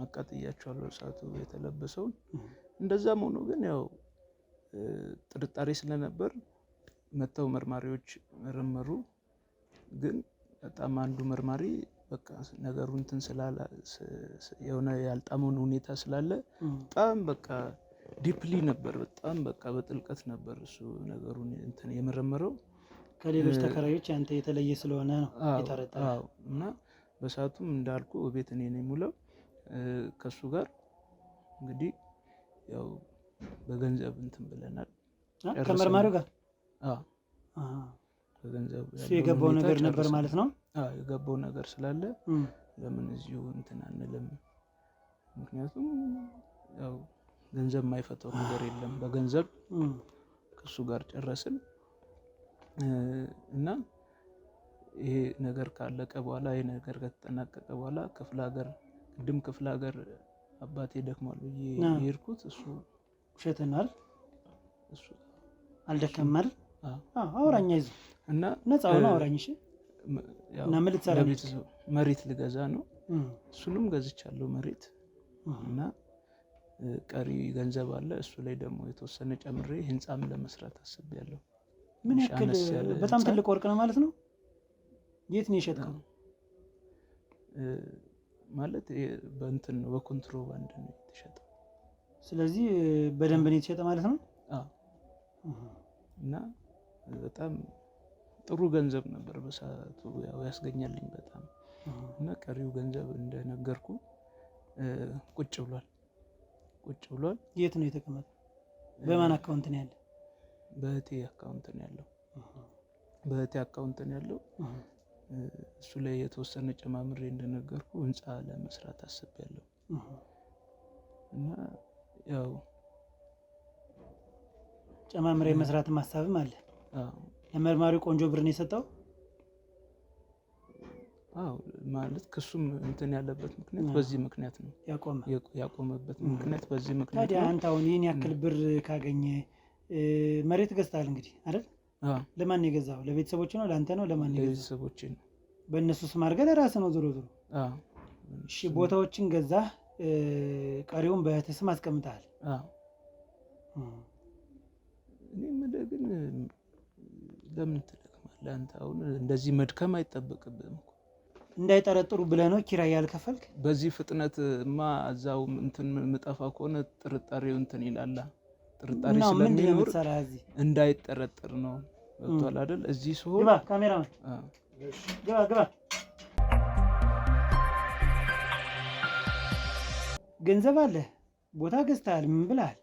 [SPEAKER 1] አቃጥያቸዋለሁ ሰዓቱ የተለበሰውን። እንደዛም ሆኖ ግን ያው ጥርጣሬ ስለነበር መተው መርማሪዎች መረመሩ። ግን በጣም አንዱ መርማሪ በቃ ነገሩ እንትን ስላለ የሆነ ያልጣመውን ሁኔታ ስላለ በጣም በቃ ዲፕሊ ነበር፣ በጣም በቃ በጥልቀት ነበር እሱ ነገሩን እንትን የመረመረው።
[SPEAKER 2] ከሌሎች ተከራዮች አንተ የተለየ ስለሆነ ነው የጠረጠረው።
[SPEAKER 1] እና በሰዓቱም እንዳልኩ ቤት እኔ ነኝ የምውለው ከሱ ጋር። እንግዲህ ያው በገንዘብ እንትን ብለናል
[SPEAKER 2] ከመርማሪው ጋር።
[SPEAKER 1] በገንዘብ
[SPEAKER 2] እሱ የገባው ነገር ነበር ማለት ነው።
[SPEAKER 1] የገባው ነገር ስላለ ለምን እዚሁ እንትን አንልም? ምክንያቱም ያው ገንዘብ የማይፈታው ነገር የለም። በገንዘብ ከሱ ጋር ጨረስን እና ይሄ ነገር ካለቀ በኋላ ይሄ ነገር ከተጠናቀቀ በኋላ ክፍለ ሀገር አባቴ ደክሟል ብዬ የሄድኩት እሱ
[SPEAKER 2] ውሸትን አይደል? እሱ አልደከመም አይደል? አውራኛ ይዞ እና ነፃ ሆነ አውራኝ። እሺ እና ምን ልትሰራ ነው?
[SPEAKER 1] መሬት ልገዛ ነው። እሱንም ገዝቻለሁ መሬት እና ቀሪ ገንዘብ አለ። እሱ ላይ ደግሞ የተወሰነ ጨምሬ ህንጻም ለመስራት አስቤያለሁ።
[SPEAKER 2] ምን ያክል? በጣም ትልቅ ወርቅ ነው ማለት ነው። የት ነው የሸጥከው?
[SPEAKER 1] ማለት በእንትን ነው በኮንትሮባንድ ነው የተሸጠው።
[SPEAKER 2] ስለዚህ በደንብ ነው የተሸጠ ማለት ነው።
[SPEAKER 1] እና በጣም ጥሩ ገንዘብ ነበር በሰዓቱ ያው ያስገኛልኝ በጣም። እና ቀሪው ገንዘብ እንደነገርኩ ቁጭ ብሏል።
[SPEAKER 2] የት ነው የተቀመጠው? በማን አካውንት ነው ያለው?
[SPEAKER 1] በእህቴ አካውንት ነው ያለው። እሱ ላይ የተወሰነ ጨማምሬ እንደነገርኩ ህንጻ ለመስራት አስቤያለሁ። እና ያው
[SPEAKER 2] ጨማምሬ መስራት ማሳብም አለ። ለመርማሪው ቆንጆ ብር ነው የሰጠው።
[SPEAKER 1] ማለት ክሱም እንትን ያለበት ምክንያት በዚህ ምክንያት ነው ያቆመበት ምክንያት በዚህ ምክንያት።
[SPEAKER 2] ታዲያ አንተ አሁን ይህን ያክል ብር ካገኘ መሬት ገዝተሃል እንግዲህ አይደል? ለማን ነው የገዛው? ለቤተሰቦች ነው ለአንተ ነው ለማን ነው?
[SPEAKER 1] ለቤተሰቦች ነው።
[SPEAKER 2] በእነሱ ስም አድርገህ ለራስህ ነው ዞሮ ዞሮ። እሺ ቦታዎችን ገዛህ፣ ቀሪውን በእህትህ ስም አስቀምጠሃል።
[SPEAKER 1] እኔ የምልህ ግን ለምን ትደክማለህ አንተ? አሁን እንደዚህ መድከም አይጠበቅብህም እኮ።
[SPEAKER 2] እንዳይጠረጥሩ ብለህ ነው ኪራይ ያልከፈልክ?
[SPEAKER 1] በዚህ ፍጥነትማ እዛው እንትን የምጠፋ ከሆነ ጥርጣሬው እንትን ይላል። ጥርጣሬ ስለሚኖር እንዳይጠረጥር ነው። ገብቶሃል አይደል? እዚህ ሲሆን
[SPEAKER 2] ግባ፣ ካሜራማን ግባ። ገንዘብ አለህ፣ ቦታ ገዝተሃል፣ ምን ብለሃል?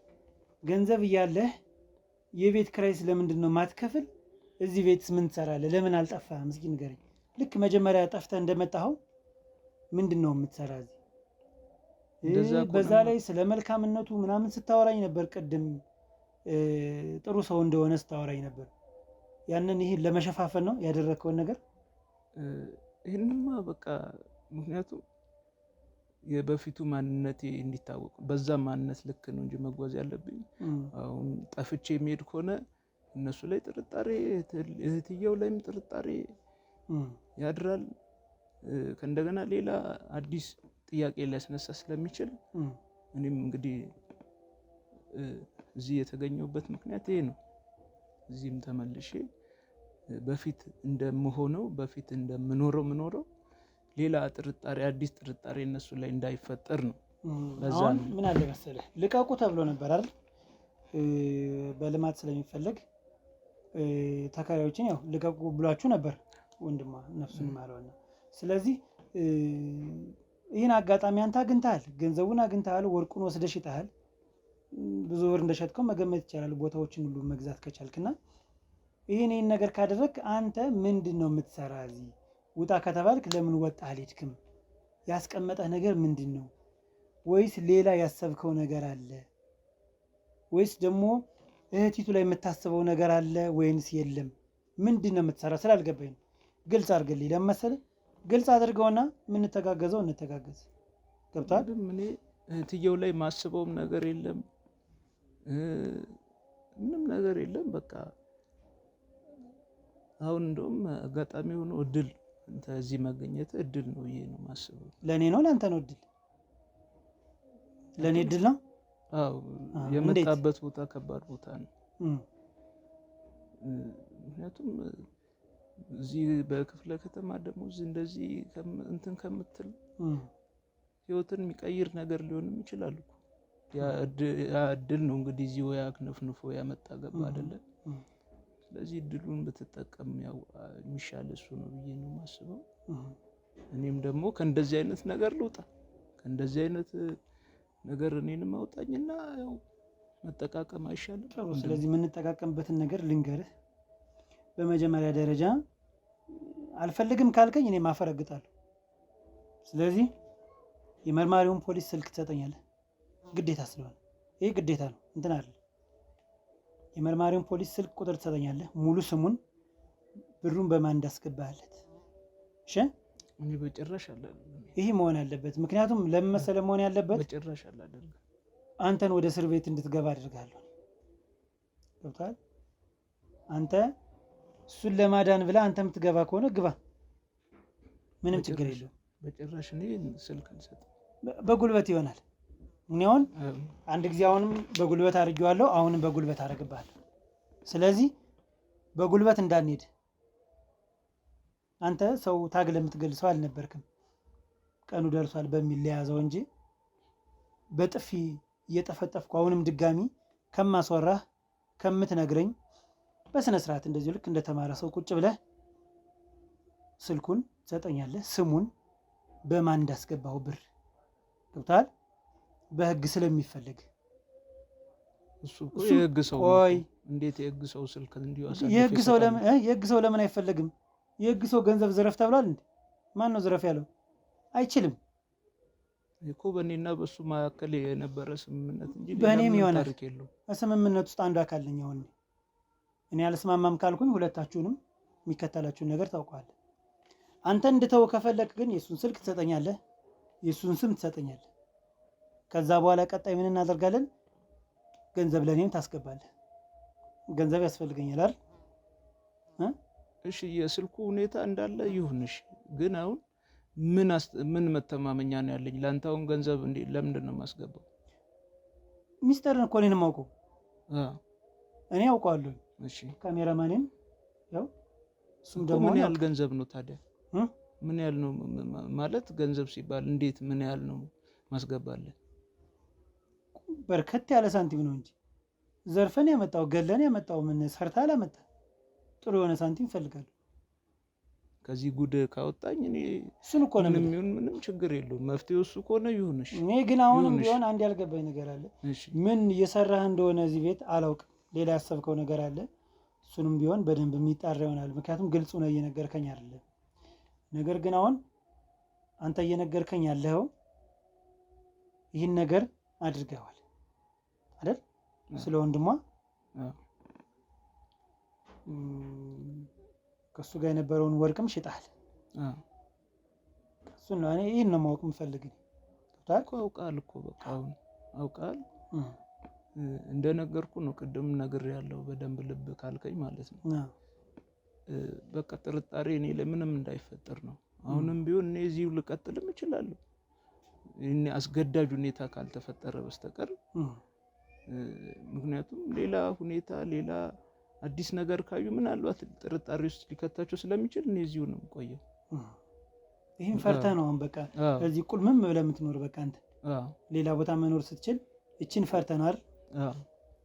[SPEAKER 2] ገንዘብ እያለህ የቤት ኪራይ ስለምንድን ነው ማትከፍል? እዚህ ቤትስ ምን ትሰራለህ? ለምን አልጠፋህም? እስኪ ንገረኝ። ልክ መጀመሪያ ጠፍተህ እንደመጣኸው ምንድን ነው የምትሰራ እዚህ? በዛ ላይ ስለ መልካምነቱ ምናምን ስታወራኝ ነበር ቅድም። ጥሩ ሰው እንደሆነ ስታወራኝ ነበር። ያንን ይሄን ለመሸፋፈን ነው ያደረግከውን ነገር?
[SPEAKER 1] ይህንማ በቃ ምክንያቱም የበፊቱ ማንነቴ እንዲታወቅ በዛ ማንነት ልክ ነው እንጂ መጓዝ ያለብኝ። አሁን ጠፍቼ የሚሄድ ከሆነ እነሱ ላይ ጥርጣሬ፣ እህትየው ላይም ጥርጣሬ ያድራል። ከእንደገና ሌላ አዲስ ጥያቄ ሊያስነሳ ስለሚችል እኔም እንግዲህ እዚህ የተገኘሁበት ምክንያት ይሄ ነው። እዚህም ተመልሼ በፊት እንደምሆነው በፊት እንደምኖረው ሌላ ጥርጣሬ አዲስ ጥርጣሬ እነሱ ላይ እንዳይፈጠር ነው። ለዛ
[SPEAKER 2] ነው ምን አለ መሰለህ ልቀቁ ተብሎ ነበር አይደል? በልማት ስለሚፈልግ ተከራዮችን ያው ልቀቁ ብሏችሁ ነበር ወንድማ ነፍሱን ማረውና። ስለዚህ ይህን አጋጣሚ አንተ አግኝተሃል፣ ገንዘቡን አግኝተሃል፣ ወርቁን ወስደሽ ይጣሃል። ብዙ ብር እንደሸጥከው መገመት ይቻላል ቦታዎችን ሁሉ መግዛት ከቻልክና ይህን ነገር ካደረግ አንተ ምንድን ነው የምትሰራ እዚህ? ውጣ ከተባልክ ለምን ወጣ አልሄድክም? ያስቀመጠህ ነገር ምንድን ነው? ወይስ ሌላ ያሰብከው ነገር አለ? ወይስ ደግሞ እህቲቱ ላይ የምታስበው ነገር አለ ወይንስ የለም? ምንድን ነው የምትሰራ ስላልገባኝ ነው። ግልጽ አድርግልኝ። ለመሰለህ ግልጽ አድርገውና የምንተጋገዘው እንተጋገዝ። ገብቶሃል?
[SPEAKER 1] እኔ እህትየው ላይ ማስበውም ነገር የለም፣ ምንም ነገር የለም። በቃ አሁን እንደውም አጋጣሚ ሆኖ እድል አንተ እዚህ መገኘት እድል ነው ብዬ ነው ማስበው።
[SPEAKER 2] ለእኔ ነው ለአንተ ነው እድል? ለእኔ እድል ነው።
[SPEAKER 1] የመጣበት ቦታ ከባድ ቦታ ነው። ምክንያቱም እዚህ በክፍለ ከተማ ደግሞ እንደዚህ እንትን ከምትል ህይወትን የሚቀይር ነገር ሊሆንም ይችላል እኮ። ያ እድል ነው እንግዲህ እዚህ ወይ አክነፍንፎ ያመጣ ገባ አይደለ? ስለዚህ እድሉን ብትጠቀም ያው የሚሻል እሱ ነው ብዬ ነው የማስበው። እኔም ደግሞ ከእንደዚህ አይነት ነገር ልውጣ፣ ከእንደዚህ አይነት ነገር እኔንም አውጣኝና ያው መጠቃቀም አይሻልም?
[SPEAKER 2] ስለዚህ የምንጠቃቀምበትን ነገር ልንገርህ። በመጀመሪያ ደረጃ አልፈልግም ካልከኝ እኔ ማፈረግጣለሁ። ስለዚህ የመርማሪውን ፖሊስ ስልክ ትሰጠኛለህ፣ ግዴታ ስለሆነ ይሄ ግዴታ ነው። እንትን አለ የመርማሪውን ፖሊስ ስልክ ቁጥር ትሰጠኛለህ፣ ሙሉ ስሙን፣ ብሩን በማን እንዳስገባለት። እሺ
[SPEAKER 1] እኔ በጭራሽ አላደርግም።
[SPEAKER 2] ይሄ መሆን አለበት። ምክንያቱም ለምን መሰለህ መሆን ያለበት
[SPEAKER 1] በጭራሽ አላደርግም።
[SPEAKER 2] አንተን ወደ እስር ቤት እንድትገባ አድርጋለሁ። ገብቶሃል? አንተ እሱን ለማዳን ብለህ አንተ የምትገባ ከሆነ ግባ፣ ምንም ችግር የለውም።
[SPEAKER 1] በጭራሽ እኔ ስልክ አልሰጥም።
[SPEAKER 2] በጉልበት ይሆናል። እኔ አሁን አንድ ጊዜ አሁንም በጉልበት አድርጌዋለሁ፣ አሁንም በጉልበት አደርግብሃለሁ። ስለዚህ በጉልበት እንዳንሄድ። አንተ ሰው ታግለህ የምትገል ሰው አልነበርክም። ቀኑ ደርሷል በሚል ለያዘው እንጂ በጥፊ እየጠፈጠፍኩ አሁንም ድጋሚ ከማስወራህ ከምትነግረኝ በስነ ስርዓት እንደዚሁ ልክ እንደተማረ ሰው ቁጭ ብለህ ስልኩን ትሰጠኛለህ፣ ስሙን፣ በማን እንዳስገባው ብር። ገብቶሃል? በህግ ስለሚፈልግ
[SPEAKER 1] እሱ የህግ ሰው
[SPEAKER 2] ቆይ፣
[SPEAKER 1] እንዴት የህግ ሰው ስልክ እንዲወስድ?
[SPEAKER 2] የህግ ሰው ለምን አይፈለግም? የህግ ሰው ገንዘብ ዝረፍ ተብሏል እንዴ? ማን ነው ዝረፍ ያለው? አይችልም።
[SPEAKER 1] እኮ በእኔና በሱ መካከል የነበረ ስምምነት እንጂ
[SPEAKER 2] በእኔም ይሆናል
[SPEAKER 1] ታሪክ የለውም።
[SPEAKER 2] ስምምነት ውስጥ አንዱ አካል ነኝ። አሁን እኔ አልስማማም ካልኩኝ ሁለታችሁንም የሚከተላችሁን ነገር ታውቀዋለህ። አንተ እንድተው ከፈለክ ግን የእሱን ስልክ ትሰጠኛለህ፣ የእሱን ስም ትሰጠኛለህ። ከዛ በኋላ ቀጣይ ምን እናደርጋለን? ገንዘብ ለእኔም ታስገባለህ። ገንዘብ ያስፈልገኛል አይደል?
[SPEAKER 1] እሺ የስልኩ ሁኔታ እንዳለ ይሁንሽ፣ ግን አሁን ምን መተማመኛ ነው ያለኝ ለአንተ? አሁን ገንዘብ ለምንድን ነው የማስገባው?
[SPEAKER 2] ሚስጥር እኮ እኔንም አውቀው እኔ አውቀዋለሁ።
[SPEAKER 1] እሺ
[SPEAKER 2] ካሜራማኔም ያው እሱም ደግሞ
[SPEAKER 1] ምን ያህል ገንዘብ ነው ታዲያ? ምን ያህል ነው ማለት ገንዘብ ሲባል እንዴት ምን ያህል ነው ማስገባለህ?
[SPEAKER 2] በርከት ያለ ሳንቲም ነው እንጂ ዘርፈን ያመጣው ገለን ያመጣው ምን ሰርታ አላመጣ። ጥሩ የሆነ ሳንቲም እፈልጋለሁ።
[SPEAKER 1] ከዚህ ጉድ ካወጣኝ እኔ
[SPEAKER 2] እሱን እኮ ነው
[SPEAKER 1] ምንም ችግር የለውም። መፍትሄው እሱ ከሆነ ይሁንሽ።
[SPEAKER 2] እኔ ግን አሁንም ቢሆን አንድ ያልገባኝ ነገር አለ። ምን እየሰራህ እንደሆነ እዚህ ቤት አላውቅም። ሌላ ያሰብከው ነገር አለ። እሱንም ቢሆን በደንብ የሚጣራ ይሆናል። ምክንያቱም ግልጹ ነው እየነገርከኝ አይደለም። ነገር ግን አሁን አንተ እየነገርከኝ ያለኸው ይህን ነገር አድርገዋል አይደል? ስለ ወንድሟ ከሱ ጋር የነበረውን ወርቅም ሽጣል። እሱን ነው እኔ ይህን ነው ማወቅ የምፈልግ።
[SPEAKER 1] አውቃል እኮ በቃ አሁን አውቃል። እንደነገርኩ ነው ቅድም ነገር ያለው በደንብ ልብ ካልከኝ ማለት ነው። በቃ ጥርጣሬ እኔ ለምንም እንዳይፈጠር ነው። አሁንም ቢሆን እኔ እዚሁ ልቀጥልም እችላለሁ እኔ አስገዳጅ ሁኔታ ካልተፈጠረ በስተቀር። ምክንያቱም ሌላ ሁኔታ ሌላ አዲስ ነገር ካዩ ምናልባት ጥርጣሬ ውስጥ ሊከታቸው ስለሚችል እኔ እዚሁ ነው የምቆየው።
[SPEAKER 2] ይህን ፈርተህ ነው አሁን በቃ እዚህ ቁልምም ብለህ የምትኖር? በቃ አንተ ሌላ ቦታ መኖር ስትችል እችን ፈርተህ ነው አይደል?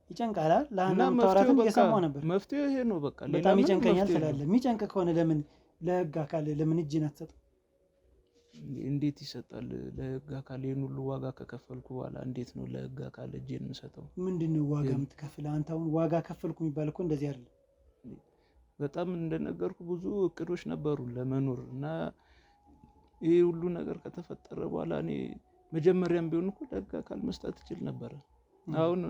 [SPEAKER 2] ይጨንቃል። ለሀና ተወራትን እየሰማሁ ነበር።
[SPEAKER 1] መፍትሄው ይሄ ነው በቃ።
[SPEAKER 2] በጣም ይጨንቀኛል ትላለህ። የሚጨንቅ ከሆነ ለምን ለህግ አካል ለምን እጅን አትሰጥም?
[SPEAKER 1] እንዴት ይሰጣል ለህግ አካል? ይሄን ሁሉ ዋጋ ከከፈልኩ በኋላ እንዴት ነው ለህግ አካል እጄን የምሰጠው?
[SPEAKER 2] ምንድነው ዋጋ የምትከፍለው አንተ? አሁን ዋጋ ከፈልኩ የሚባል እኮ እንደዚህ አይደለም።
[SPEAKER 1] በጣም እንደነገርኩ ብዙ እቅዶች ነበሩ ለመኖር እና ይሄ ሁሉ ነገር ከተፈጠረ በኋላ እኔ መጀመሪያም ቢሆን እኮ ለህግ አካል መስጠት እችል ነበረ። አሁን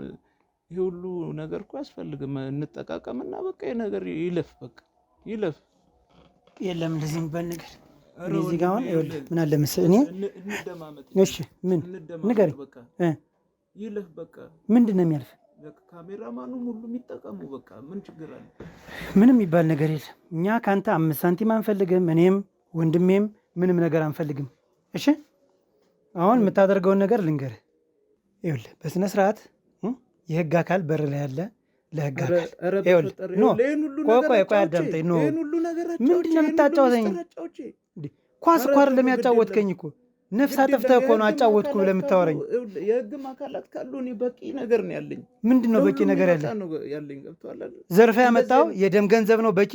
[SPEAKER 1] ይሄ ሁሉ ነገር እኮ አያስፈልግም። እንጠቃቀምና በቃ ይሄ ነገር ይለፍ፣ በቃ ይለፍ።
[SPEAKER 2] የለም እንደዚህ የሚባል ነገር እዚህ ጋር አሁን ይኸውልህ ምን አለ መሰለህ
[SPEAKER 1] እንደማመጥ
[SPEAKER 2] እሺ ምን ንገረኝ።
[SPEAKER 1] በቃ ይለፍ፣ በቃ
[SPEAKER 2] ምንድን ነው የሚያልፍ?
[SPEAKER 1] ካሜራማኑ ሁሉ የሚጠቀሙ በቃ ምን ችግር አለ?
[SPEAKER 2] ምንም የሚባል ነገር የለም። እኛ ካንተ 5 ሳንቲም አንፈልግም። እኔም ወንድሜም ምንም ነገር አንፈልግም። እሺ አሁን የምታደርገውን ነገር ልንገርህ። ይኸውልህ በስነ ስርዓት የህግ አካል በር ላይ ያለ ለህግ አካል ይኸውልህ ቆይ አዳምጠኝ። ኖ ምንድን ነው የምታጫወተኝ? ኳስ እኮ አይደለም ያጫወትከኝ እኮ ነፍስ አጥፍተህ እኮ ነው አጫወትኩ ብለህ የምታወራኝ።
[SPEAKER 1] የህግም አካላት ካሉ እኔ በቂ ነገር ነው ያለኝ።
[SPEAKER 2] ምንድን ነው በቂ ነገር ያለኝ? ዘርፈ ያመጣው የደም ገንዘብ ነው በቂ።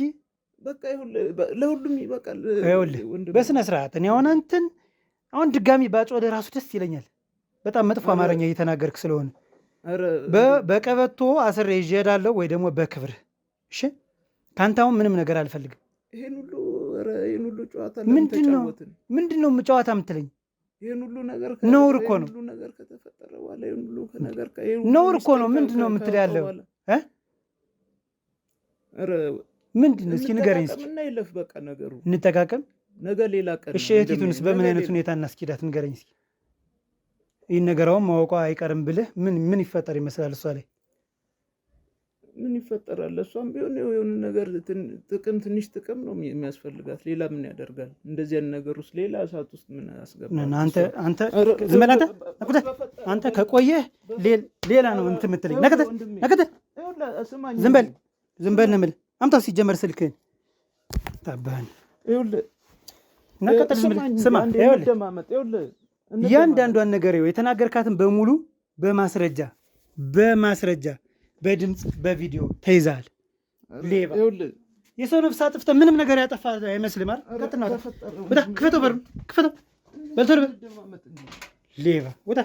[SPEAKER 1] በቃ ለሁሉም ይበቃል።
[SPEAKER 2] ይኸውልህ በስነ ስርዓት እኔ አሁን አንተን አሁን ድጋሚ ባጮህ ራሱ ደስ ይለኛል። በጣም መጥፎ አማርኛ እየተናገርክ ስለሆነ በቀበቶ አስሬ ይዤ እሄዳለሁ ወይ ደግሞ በክብርህ። እሺ ከአንተ አሁን ምንም ነገር አልፈልግም።
[SPEAKER 1] ይሄን ሁሉ ጨዋታ
[SPEAKER 2] ምንድን ነው ጨዋታ የምትለኝ?
[SPEAKER 1] ይሄን ሁሉ ነገር
[SPEAKER 2] ነውር እኮ ነው።
[SPEAKER 1] ሁሉ ነገር ከተፈጠረ በኋላ ይሄን ሁሉ ነገር
[SPEAKER 2] ነውር እኮ ነው። ምንድን ነው የምትለው ያለው? ምንድን ነው እስኪ ንገረኝ። እስኪ
[SPEAKER 1] ይለፍ በቃ ነገሩ
[SPEAKER 2] እንጠቃቀም።
[SPEAKER 1] ነገ ሌላ ቀን።
[SPEAKER 2] እሺ እህቲቱንስ በምን አይነት ሁኔታ እናስኪዳት ንገረኝ እስኪ። ይህን ነገር አሁን ማወቋ አይቀርም ብልህ ምን ይፈጠር ይመስላል? እሷ ላይ
[SPEAKER 1] ምን ይፈጠራል? እሷም ቢሆን የሆነ ነገር ትንሽ ጥቅም ነው የሚያስፈልጋት። ሌላ ምን ያደርጋል? እንደዚህ አይነት ነገር ውስጥ ሌላ እሳት ውስጥ ምን ያስገባል?
[SPEAKER 2] አንተ ከቆየህ ሌላ ነው እንትን የምትለኝ። ነከተ ዝም በል ነው የምልህ። አምጣው ሲጀመር ስልክህን ታባህን። ስማ እያንዳንዷን ነገር የተናገርካትን በሙሉ በማስረጃ በድምፅ በቪዲዮ ተይዛል። ሌባ የሰው ነፍስ አጥፍተህ ምንም ነገር ያጠፋ አይመስልም አይደል? ክፈተው በሩን ክፈተው። በልቶ ሌባ ውጣ።